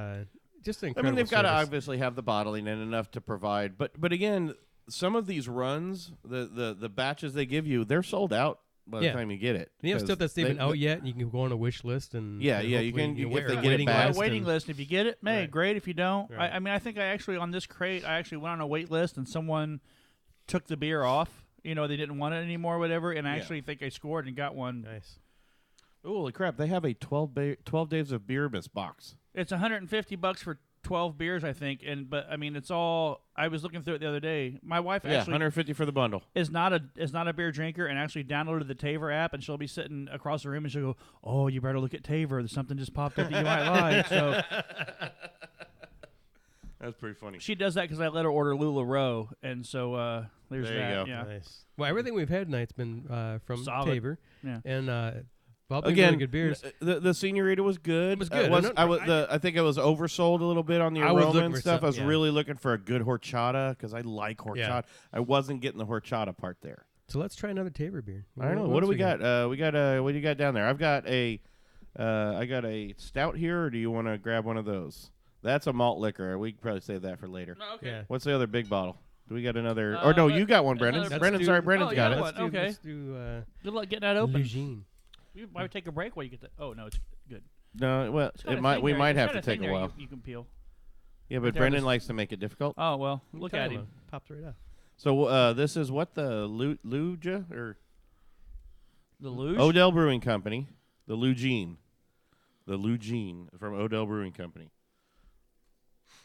an incredible. I mean, they've got to service. obviously have the bottling and enough to provide. But again, some of these runs, the batches they give you, they're sold out by the time you get it. And you have stuff that's even out yet, and you can go on a wish list and you can if they get it back. Waiting list. If you get it, Right. great. If you don't, Right. I mean, I think I actually on this crate, I actually went on a wait list, and someone took the beer off. They didn't want it anymore, whatever. And I actually think I scored and got one. Nice. Holy crap! They have a 12 days of beer miss box. It's $150 for 12 beers, I think. But I mean, it's all. I was looking through it the other day. My wife actually $150 for the bundle. is not a beer drinker, and actually downloaded the Taver app, and she'll be sitting across the room, and she'll go, "Oh, you better look at Taver. Something just popped up that you might like." So that's pretty funny. she does that because I let her order LuLaRoe, and so there's There you that. go. Yeah. Nice. Well, everything we've had tonight's been from Solid. Taver. Yeah. And all been Again, really good beers. the Señorita was good. It was good. I think it was oversold a little bit on the I was aroma looking and for stuff. I was something, really looking for a good horchata because I like horchata. Yeah. I wasn't getting the horchata part there. So let's try another Taver beer. I don't know. What do we got? What do you got down there? I've got I got a stout here, or do you want to grab one of those? That's a malt liquor. We can probably save that for later. Oh, okay. Yeah. What's the other big bottle? Do we got another? Or no, you got one, Brendan. another- Brendan's got it. one. Okay. Let's do Good luck getting that open. Lejeune. We might take a break while you get that. Oh no, it's good. No, well, It's got it a might. thing We there. might It's have got to a thing take a there while. You can peel. Yeah, Right but there, Brendan just- likes to make it difficult. Oh well, look at him. Popped right up. So this is what the Luja or The luge. Odell Brewing Company, the Lugene from Odell Brewing Company.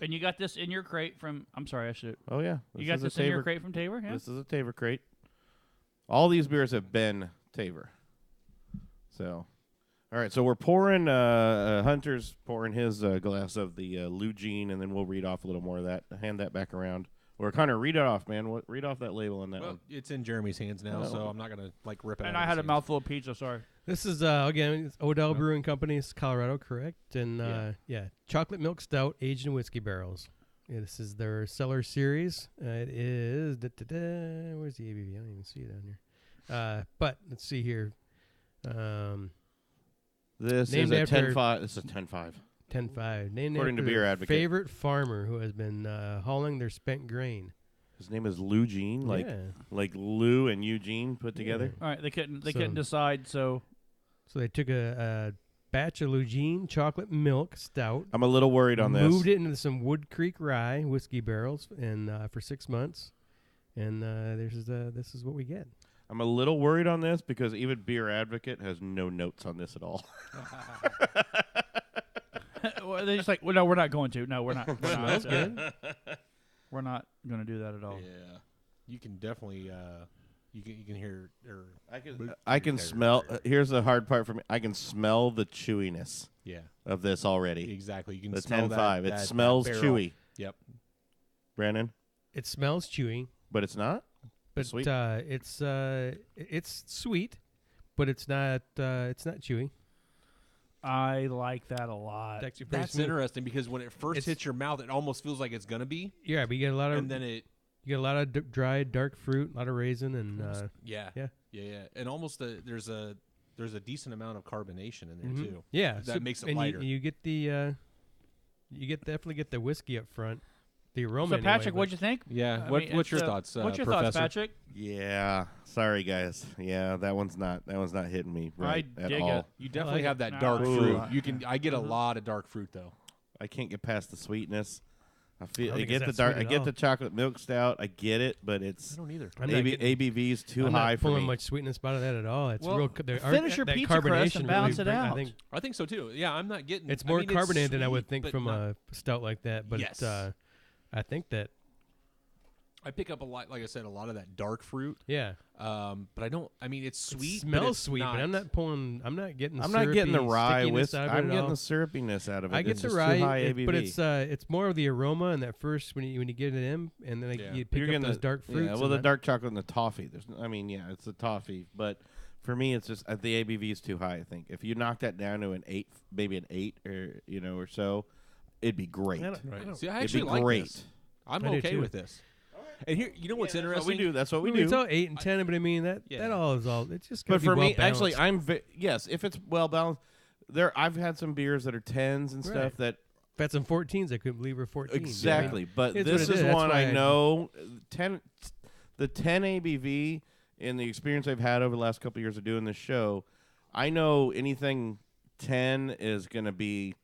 And you got this in your crate from. I'm sorry, I should. Oh yeah, You got this in your crate from Taver, yeah? This is a Taver crate. All these beers have been Taver. So, all right. So we're pouring. Hunter's pouring his glass of the Lugene, and then we'll read off a little more of that. Hand that back around. Or Connor, read it off, man. Read off that label on that Well, one. it's in Jeremy's hands now, so I'm not gonna rip it. And out I of had his a mouthful of pizza. Sorry. This is again it's Odell Brewing Company, it's Colorado, correct? And chocolate milk stout aged in whiskey barrels. Yeah, this is their Cellar Series. It is where's the ABV? I don't even see it on here. But let's see here. This named is a after- 10.5. This is a 10.5. 10.5. Named According to after Beer their Advocate. favorite farmer who has been hauling their spent grain. His name is Lugene, like Lou and Eugene put together. All right, they couldn't So- decide, so So they took a batch of Lugene chocolate milk stout. I'm a little worried on this. Moved it into some Wood Creek rye whiskey barrels, and for 6 months, and this is what we get. I'm a little worried on this because even Beer Advocate has no notes on this at all. well, they're just like, well, no, we're not going to. No, we're not. We're not, Smells good. We're not going to do that at all. Yeah, you can definitely. You can hear. Or I can smell. Here's the hard part for me. I can smell the chewiness. Yeah. Of this already. Exactly. You can the smell 10.5. that It smells barrel. chewy. Yep. Brandon. It smells chewy, but it's not. But sweet. It's sweet, but it's not chewy. I like that a lot. It's actually pretty That's smooth. interesting because when it first hits your mouth, it almost feels like it's gonna be. Yeah, but you get a lot of and then it. You get a lot of dried dark fruit, a lot of raisin, and yeah, and almost there's a decent amount of carbonation in there too. Yeah, that makes it and lighter. You get the definitely get the whiskey up front, the aroma. So Patrick, anyway, what'd you think? Yeah, I what's mean, your thoughts? What's your Professor? thoughts, Patrick? Yeah, sorry guys. Yeah, that one's not hitting me right I at dig all. it. You definitely like have it. that dark Ooh. fruit. You can. I get a lot of dark fruit though. I can't get past the sweetness. I feel I don't I think get it's the that dark. sweet I at get all. the chocolate milk stout. I get it, but it's I don't either. I'm not getting- ABV is too I'm high not for pulling me. much sweetness out of that at all. It's Well, real. finish your that pizza crust carbonation and balance really it bring- out. I think so too. Yeah, I'm not getting. It's I more mean, carbonated than I would sweet, think but from not- a stout like that. But Yes. I think that I pick up a lot, like I said, a lot of that dark fruit. Yeah. But I don't. I mean, it's sweet. It smells but it's sweet, not. but I'm not pulling. I'm not getting. I'm not getting the syrupy rye stickiness with. out of it I'm at getting all. the syrupiness out of it. I get It's the just rye, too high ABV. but it's more of the aroma and that first when you get it in, and then Yeah. you pick You're up those getting dark fruits. Yeah, well, and the that- dark chocolate and the toffee. It's the toffee, but for me, it's just the ABV is too high. I think if you knock that down to an 8, maybe an 8 or so, it'd be great. Right. See, I It'd actually be like great. this. I'm I do okay too. with this. And here, you know what's That's what interesting? we do. That's what we It's do. all 8 and 10, but I mean that all is all. It's just. Gotta But for be me, well-balanced. actually, yes. If it's well balanced, I've had some beers that are 10s and stuff Right. that I've had some 14s. I couldn't believe were 14s. exactly. But It's this what it is is. That's one why I know. The 10 ABV in the experience I've had over the last couple of years of doing this show, I know anything 10 is going to be.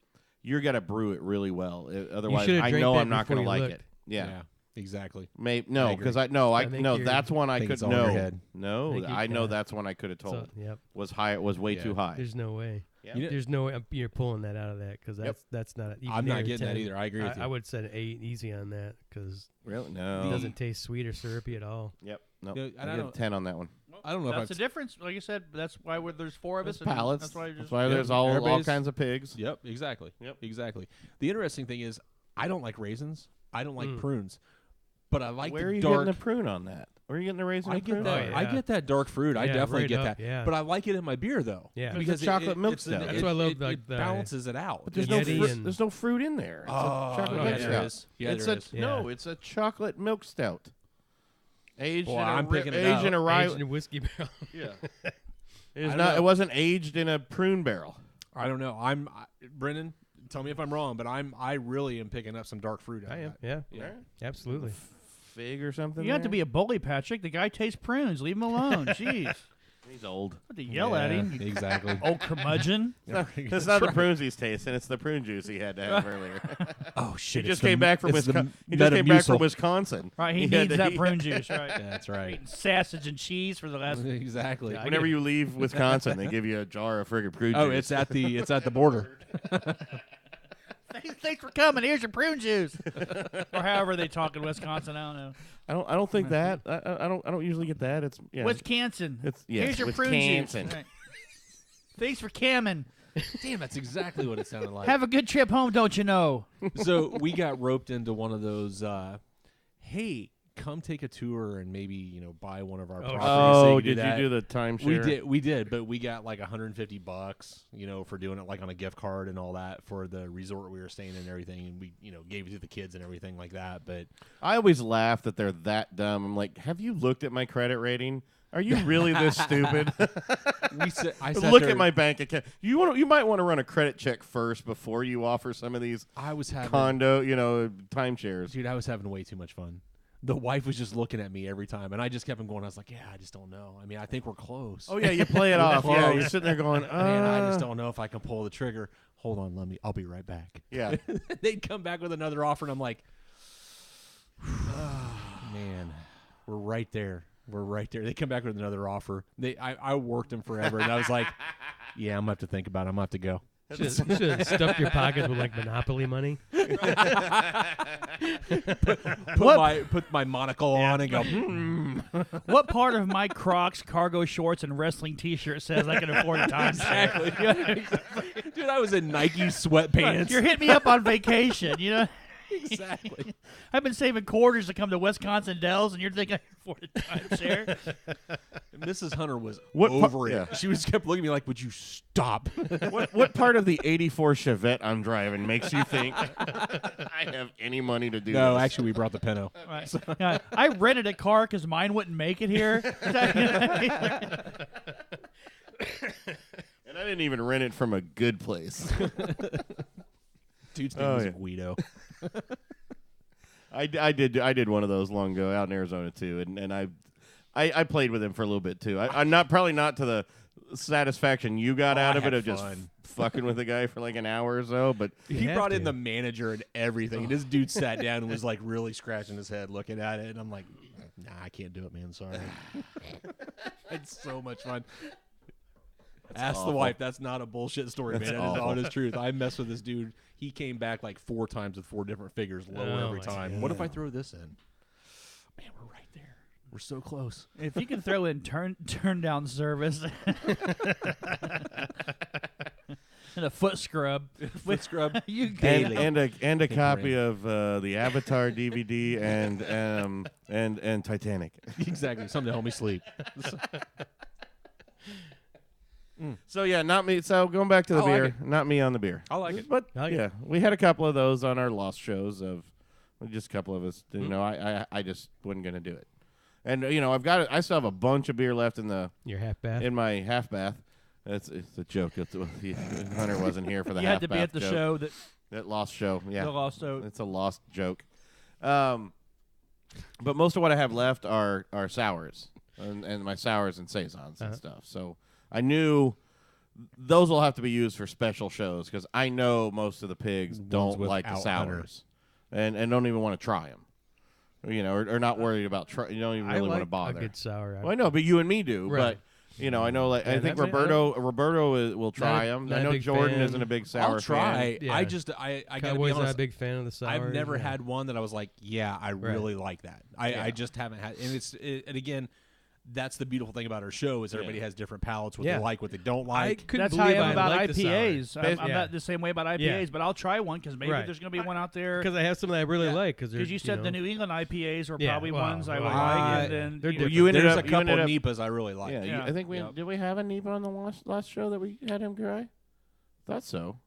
You're gonna brew it really well. Otherwise, should've I drank know that I'm not before going to you like looked. it. Yeah. Exactly. No, agree. because I think you're- that's one I think could it's all in your know. head. No, think you- I know yeah. that's one I could have told So, yep. was high. It was way Yeah. too high. There's no way. Yeah. You know- There's no way you're pulling that out of that because that's not. Even I'm not near getting that 10. either. I agree with you. I would set an 8 easy on that because Really? it No. doesn't taste sweet or syrupy at all. Yep. No. Yeah, I I don't get know. 10 on that one. I don't know That's the if difference. Like you said, that's why there's 4 of us. and Pallets. That's why, just, there's all everybody's- kinds of pigs. Yep, exactly. Yep. Exactly. The interesting thing is, I don't like raisins. I don't like Mm. prunes, but I like Where the are you dark. getting the prune on that? Where are you getting the raisin? I and get prune? that. Oh, I yeah. get that dark fruit. I Yeah, definitely right get up, that. yeah. But I like it in my beer though. Yeah. because It's a chocolate milk it's stout. That's why I love, like, it the- balances it out. But there's It's- no Yeti fruit. and- There's no fruit in there. It's Oh, a chocolate yeah, milk there stout. is. Yeah, it's there a is. no. Yeah. It's a chocolate milk stout. Aged Boy, in a I'm picking it aged in a rye. Aged in a whiskey barrel. Yeah. It is don't not. know. It wasn't aged in a prune barrel. I don't know. Brendan. Tell me if I'm wrong, but I really am picking up some dark fruit. Out I of am. that. Yeah. Yeah. Absolutely. Fig or something. You have to there? be a bully, Patrick. The guy tastes prunes. Leave him alone. Jeez. He's old. What to yell at him? you Exactly. Old curmudgeon. It's not the prunes he's tasting. It's the prune juice he had to have earlier. Oh He shit! just came back from Wisconsin. Wisconsin. Right, he had needs to- that prune juice, right? That's right. Eating sausage and cheese for the last. Exactly. Yeah, I Whenever get- you leave Wisconsin, they give you a jar of friggin' prune Oh, juice. it's at the border. Thanks for coming. Here's your prune juice. Or however they talk in Wisconsin. I don't know. I don't think that. I don't usually get that. It's Wisconsin. Yes, Here's your prune juice. Wisconsin. Right. Thanks for coming. Damn, that's exactly what it sounded like. Have a good trip home, don't you know? So we got roped into one of those. Hey, come take a tour and maybe buy one of our properties. so Oh, can did that. you do the timeshare? We did, but we got like $150, for doing it like on a gift card and all that for the resort we were staying in and everything, and we, gave it to the kids and everything like that. But I always laugh that they're that dumb. I'm like, have you looked at my credit rating? Are you really this stupid? I sat Look there, at my bank account. You might want to run a credit check first before you offer some of these I was having condo, timeshares. Dude, I was having way too much fun. The wife was just looking at me every time, and I just kept on going. I was like, "Yeah, I just don't know. I mean, I think we're close." Oh yeah, you play it off. Yeah, close. you're sitting there going, Man, I just don't know if I can pull the trigger. Hold on, I'll be right back. Yeah. They'd come back with another offer, and I'm like, man, we're right there. We're right there. They come back with another offer. I worked them forever, and I was like, yeah, I'm gonna have to think about it. I'm gonna have to go. You should have stuffed your pockets with like Monopoly money. Put my monocle on and go. What part of my Crocs, cargo shorts, and wrestling T-shirt says I can afford a time? Exactly. Dude, I was in Nike sweatpants. You're hitting me up on vacation, Exactly. I've been saving quarters to come to Wisconsin Dells, and you're thinking I can afford a timeshare? Mrs. Hunter was What over it. yeah. She was kept looking at me like, "Would you stop?" What part of the '84 Chevette I'm driving makes you think I have any money to do No, this? actually, we brought the Pinto. Right. Yeah, I rented a car because mine wouldn't make it here. And I didn't even rent it from a good place. Dude's name was Guido. I did one of those long ago out in Arizona too, and I played with him for a little bit too. I'm probably not to the satisfaction you got out I of it had of just fun. fucking with the guy for like an hour or so, but He have brought in to. the manager and everything. And this dude sat down and was like really scratching his head looking at it. And I'm like, nah, I can't do it, man. Sorry. It's so much fun. Ask awful. the wife. That's not a bullshit story, man. That is the honest truth. I messed with this dude. He came back like 4 times with 4 different figures lower Oh every my time. God. What if I throw this in? Man, we're right there. We're so close. If you can throw in turn down service and a foot scrub, you can. And a copy of the Avatar DVD and Titanic. Exactly. Something to help me sleep. So yeah, not me. So going back to the I like beer, it. not me on the beer. I like it. But I like it. yeah, we had a couple of those on our lost shows of just a couple of us. You know, I just wasn't gonna do it. And you know, I still have a bunch of beer left in Your half bath. in my half bath. It's a joke. Hunter wasn't here for the You half had to bath be at the joke. show That lost show. Yeah, the lost show. it's a lost joke. But most of what I have left are sours and my sours and saisons and stuff. So I knew those will have to be used for special shows because I know most of the pigs don't like the without sours and don't even want to try them. You know, or not worried about you don't even I really like want to bother. a good sour. Well, I know, but you and me do. Right. But you know, I know. Like I Yeah, think that's it. Roberto will try them. not I a know big Jordan fan. isn't a big sour I'll try. fan. Yeah. I gotta be Cowboy's not a honest. big fan of the sour. I've never had one that I was like, yeah, I Right. really like that. I just haven't had, and again, that's the beautiful thing about our show is everybody has different palates, what Yeah. they like, what they don't like. couldn't That's how I believe am about like the sour. IPAs. I'm Yeah. not the same way about IPAs, but I'll try one because maybe Right. there's going to be one out there. Because I have some that I really like. Because Because you said the New England IPAs were Yeah, probably well, ones I would well, like, and then they're you know, different. You ended There's up. a you couple ended of up, Nipas I really like. Yeah, Yeah. I think did we have a Nipa on the last show that we had him try? Thought so.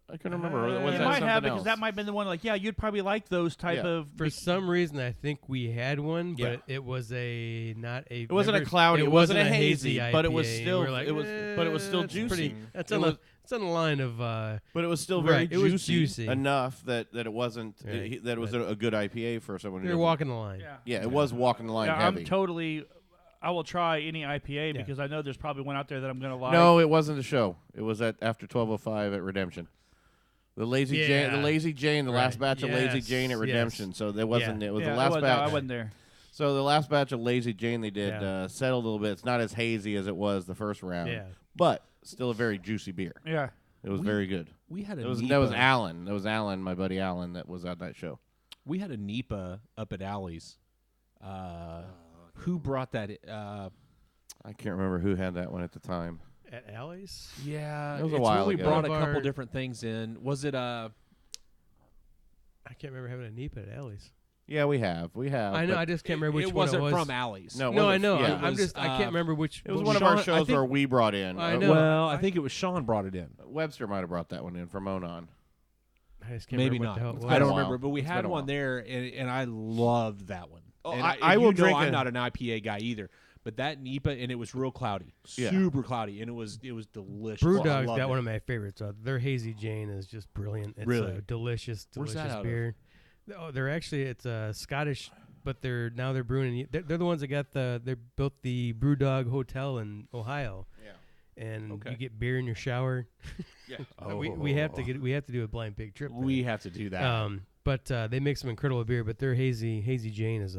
I couldn't remember. Or was you that might something have because else? that might have been the one. Like, yeah, you'd probably like those type Yeah. of. For some reason, I think we had one, but Yeah. it was not a. It wasn't a cloudy. It wasn't a hazy, IPA. but it was We still. were like, But it was still that's juicy. pretty- That's It on was- it's on the line of. But it was still very Right, it was juicy, juicy. enough that it wasn't Right, that it was a good IPA for someone who You're doesn't- walking the line. Yeah, Yeah, it was walking the line yeah, heavy. I'm totally. I will try any IPA because I know there's probably one out there that I'm going to like. No, it wasn't a show. It was after 12:05 at Redemption. The Lazy Jane, the last Right. batch of Lazy Yes, Jane at yes. Redemption. So there wasn't. Yeah. It was yeah, the last no, batch. I wasn't there. So the last batch of Lazy Jane they did Yeah. settled a little bit. It's not as hazy as it was the first round. Yeah. But still a very juicy beer. Yeah. It was very good. We had a That was Nipa. Alan. That was Alan, my buddy Alan, that was at that show. We had a Nipa up at Alley's. Who brought that? I can't remember who had that one at the time. At Alley's? Yeah, It was a it's while where we ago. brought a One of couple our- different things in. Was it I can't remember having a Nipa at Alley's. Yeah, we have. I know. but I just can't remember which it one wasn't it was. from Alley's. No, No, I wasn't- know. yeah. I'm just. I can't remember which. It was which one of our Sean- I shows think- where we brought in. I know. Well, I think it was Sean brought it in. Webster might have brought that one in from Onan. I just can't Maybe remember not. what the hell it was. I don't been a while. remember, but we It's had been a one while. there, and I loved that one. Oh, And I will you know drink I'm a- not an IPA guy either, but that Nipa, and it was real cloudy, Yeah. super cloudy, and it was delicious. Brewdog's I got loved one it. of my favorites. Their Hazy Jane is just brilliant. It's Really? a delicious Where's that out of? beer. Oh, they're actually it's Scottish, but they're brewing. They're the ones that got they built the Brewdog Hotel in Ohio. Yeah. And Okay. you get beer in your shower. Yeah. we have to do a blind pig trip. We have to do that. But they make some incredible beer. But their hazy Jane is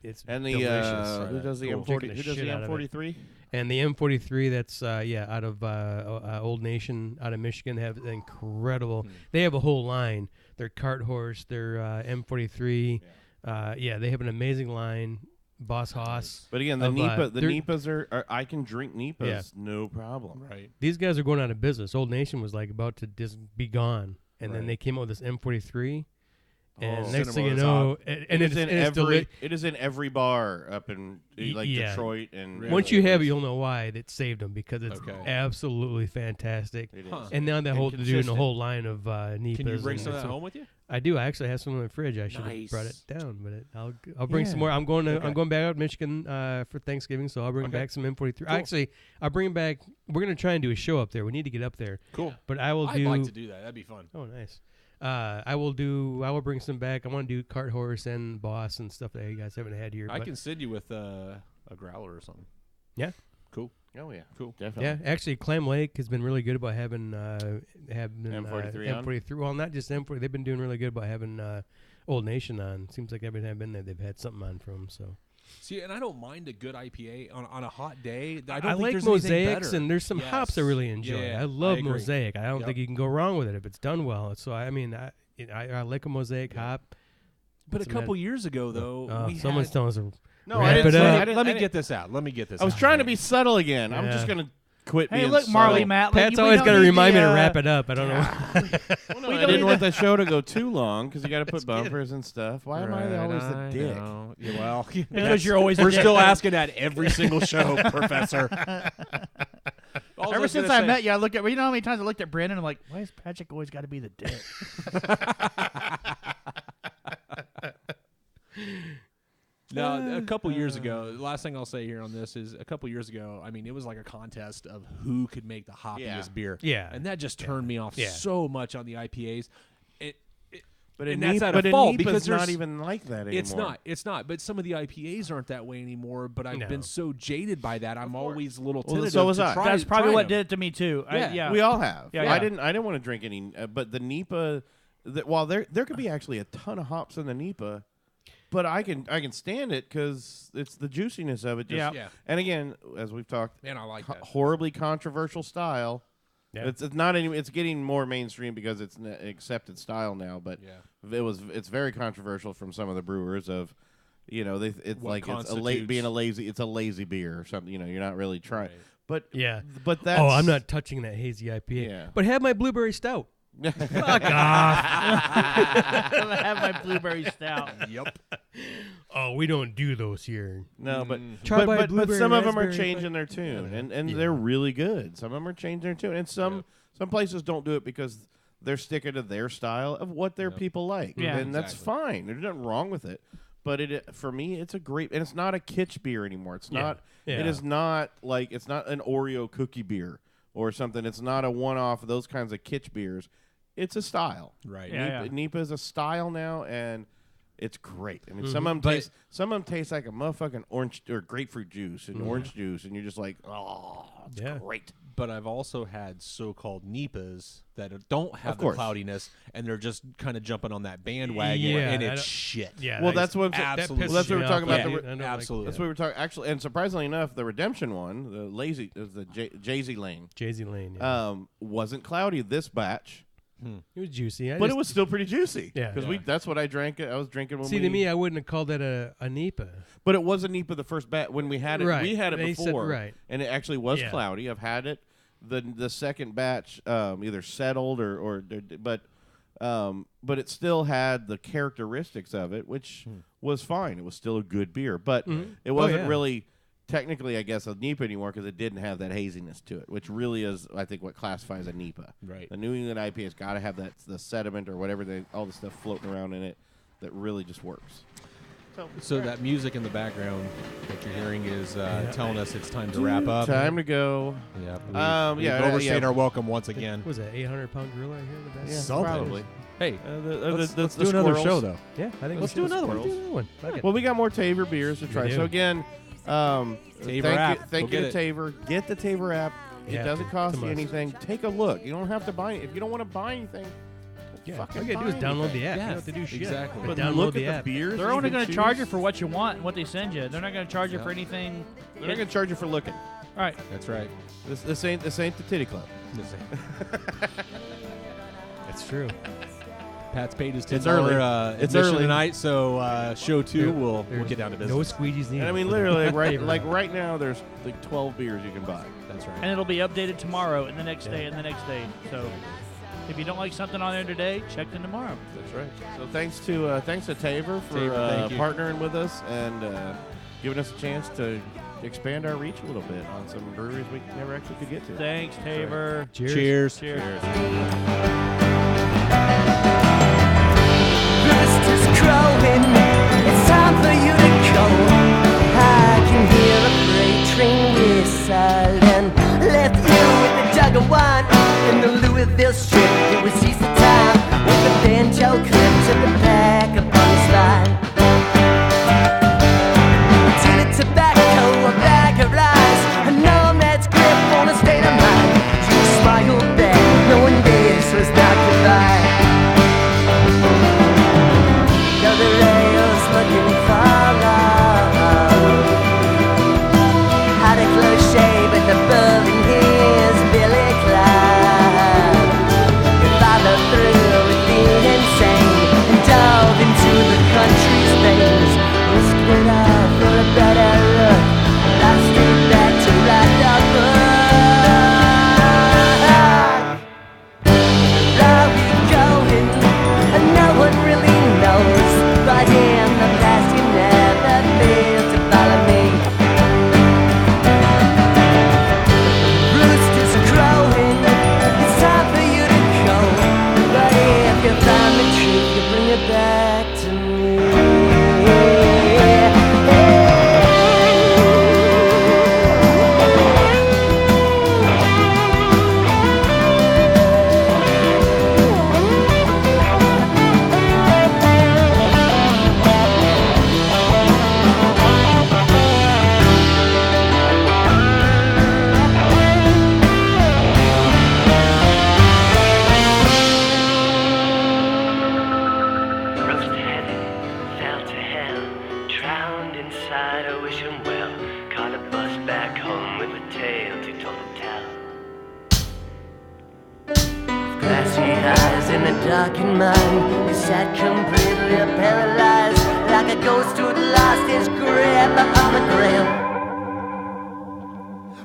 it's And the delicious. who does the Cool. M40? Drinking Who the does shit the out of it. M43? And the M43, that's out of Old Nation, out of Michigan, have incredible. They have a whole line. Their cart horse, their M43. They have an amazing line. Boss Haas. But again, the of, Nipas are I can drink Nipas, Yeah. no problem. right. These guys are going out of business. Old Nation was like about to just be gone, and then Right. they came out with this M43. And Oh. next thing you Cinema know, was and it's in it's every it is in every bar up in like Yeah. Detroit and once you have it, you'll know why it saved them because it's Okay. absolutely fantastic. It is. Huh. And now they're doing a consistent. whole line of Nipas. Can you bring and some of that so- home with you? I do. I actually have some in the fridge. I should have brought it Nice. down, but I'll bring some Yeah. more. I'm going Okay. back out to Michigan for Thanksgiving, so I'll bring Okay. back some M43. Cool. Actually, I'll bring back. We're gonna try and do a show up there. We need to get up there. Cool. But I will I'd do. like to do that. That'd be fun. Oh, nice. I will bring some back. I want to do cart horse and boss and stuff that you guys haven't had here. I but can send you with a growler or something. Yeah. Cool. Oh yeah, Cool. definitely. Yeah, actually, Clam Lake has been really good about having M43 on? M43. Well, not just M43. They've been doing really good about having Old Nation on. Seems like every time I've been there, they've had something on from. So See, and I don't mind a good IPA on a hot day. I I don't think like there's anything mosaics, better. and there's some hops I really enjoy. Yeah, I love agree. mosaic. I don't Yep. think you can go wrong with it if it's done well. So I mean, I like a mosaic hop. But a couple years ago, though, someone's telling us to No, wrap I it didn't say. up. Let me get this out. I was trying to be subtle again. I'm Yeah. just gonna quit. Hey, being look, Marley, subtle. Matt. Pat's we always don't got to need remind me the, to wrap it up. I don't know. Well, no, I didn't want the show to go too long because you got to put bumpers and stuff. Why am I always the dick? Yeah, well, Because you're always. we're still asking that every single show, Professor. Ever since I met you, I look at. You know how many times I looked at Brandon? I'm like, why has Patrick always got to be the dick? No, a couple years ago, the last thing I'll say here on this is a couple years ago, I mean, it was like a contest of who could make the hoppiest beer. Yeah. And that just turned me off Yeah. so much on the IPAs. But and a that's Nip- out but of a fault Nipa's because not there's- even like that anymore. It's not. But some of the IPAs aren't that way anymore. But I've No. been so jaded by that. I'm always a little Well, tentative. so was to I. try- That's probably try what them. did it to me too. Yeah. We all have. Yeah, yeah. I didn't want to drink any. But the Nipa, while there could be actually a ton of hops in the Nipa, but I can stand it because it's the juiciness of it. Just, Yeah. Yeah. And again, as we've talked, Man, I like that. horribly controversial style. Yeah. It's not any. It's getting more mainstream because it's an accepted style now. But Yeah. it's very controversial from some of the brewers of, it's What like it's a lazy beer or something. You're not really trying. Right. But Yeah. but that's I'm not touching that hazy IPA. Yeah. But have my blueberry stout. Fuck off. I have my blueberry stout. Yep. Oh, we don't do those here. No, but Try by but blueberry some of them are raspberry, changing their tune, and Yeah. they're really good. Some of them are changing their tune, and some places don't do it because they're sticking to their style of what their people like, Yeah. and that's fine. There's nothing wrong with it. But for me, it's a great, and it's not a kitsch beer anymore. It's not. Yeah. It is not like it's not an Oreo cookie beer or something. It's not a one-off. Those kinds of kitsch beers. It's a style. Right. Yeah. Nipa is a style now, and it's great. I mean, some of them taste like a motherfucking orange or grapefruit juice and orange juice, and you're just like, oh, it's great. But I've also had so-called Nipas that don't have Of the course. cloudiness, and they're just kind of jumping on that bandwagon, Yeah, and I it's don't- shit. Yeah. Well, that that's is- what absolutely well, that's what we're talking about. Yeah. The, I don't like absolutely. That's what we were talking. Actually, and surprisingly enough, the Redemption one, the Jay-Z Lane, Jay-Z Lane. Yeah. wasn't cloudy this batch, It was juicy. but it was still pretty juicy. Yeah. because that's what I drank. I was drinking when See, to me, I wouldn't have called that a Nipa. but it was a Nipa the first batch when we had it. Right. We had it They said- before, right. and it actually was Yeah. cloudy. I've had it. The second batch either settled but it still had the characteristics of it, which was fine. It was still a good beer, but it wasn't really technically, I guess, a Nipa anymore because it didn't have that haziness to it, which really is, I think, what classifies a Nipa. Right. The New England IPA's got to have the sediment or whatever, all the stuff floating around in it that really just works. So that music in the background that you're hearing is telling us it's time to wrap up. Time to go. Yeah. We've overstayed our welcome once again. Was that 800-pound gorilla here in the back? Yeah, Something. probably. Hey, Let's do another squirrels. show, though. Yeah, I think Let's we do should. another one. Let's do another one. Fuck it. Well, we got more Taver beers to try. do. So again, Taver app. thank Go you get to it. Taver. Get the Taver app. Yeah, It doesn't cost it's a you must. anything. Take a look. You don't have to buy it. If you don't want to buy anything, Yeah, fucking all you gotta do is buy download anything. the app. You Yeah, don't have to do shit. exactly. But But download look the at app. the beers. They're you only can going to charge you choose. for what you want and what they send you. They're not going to charge you for anything. They're not going to charge you for looking. All right. That's right. This ain't the titty club. That's true. Pat's paid his $10 It's early. It's admission early. tonight, so show 2 we'll There's get down to No business. squeegees needed. And I mean, for literally, the right Taver app. now, there's like 12 beers you can buy. That's right. And it'll be updated tomorrow and the next day and the next day. So if you don't like something on there today, check them tomorrow. That's right. So thanks to Taver for Taver, thank you. partnering with us and giving us a chance to expand our reach a little bit on some breweries we never actually could get to. Thanks, Taver. Cheers. Cheers. Roost is crowing, it's time for you to go. I can hear a freight train whistle and left you with the jug of wine in the Louisville Strip. It was Easter time with the banjo clipped to the back of Bunny's line. Tin of tobacco, a bag of lies, a nomad's grip on a state of mind. You smiled back, knowing this was not goodbye. Now the rails looking far out. Had a close shave at the building, here's Billy Clyde. darkened mind. He sat completely paralyzed, like a ghost who'd lost his grip upon the ground.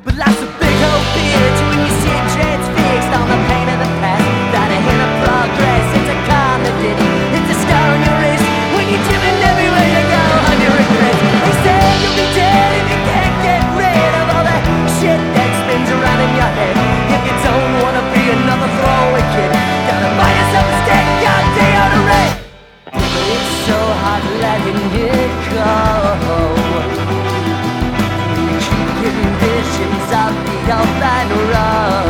But life's a big old bitch when you see it transfixed on the pain of the past. Not a hint of progress, it's a comedy. It's a scar on your wrist when you're driven everywhere you go under regrets. They say you'll be dead if you can't get rid of all that shit that spins around in your head. If you don't wanna be another throwaway kid, gotta buy yourself a steak, God day on a red. It's so hard letting it go. You keep getting visions of the old line road.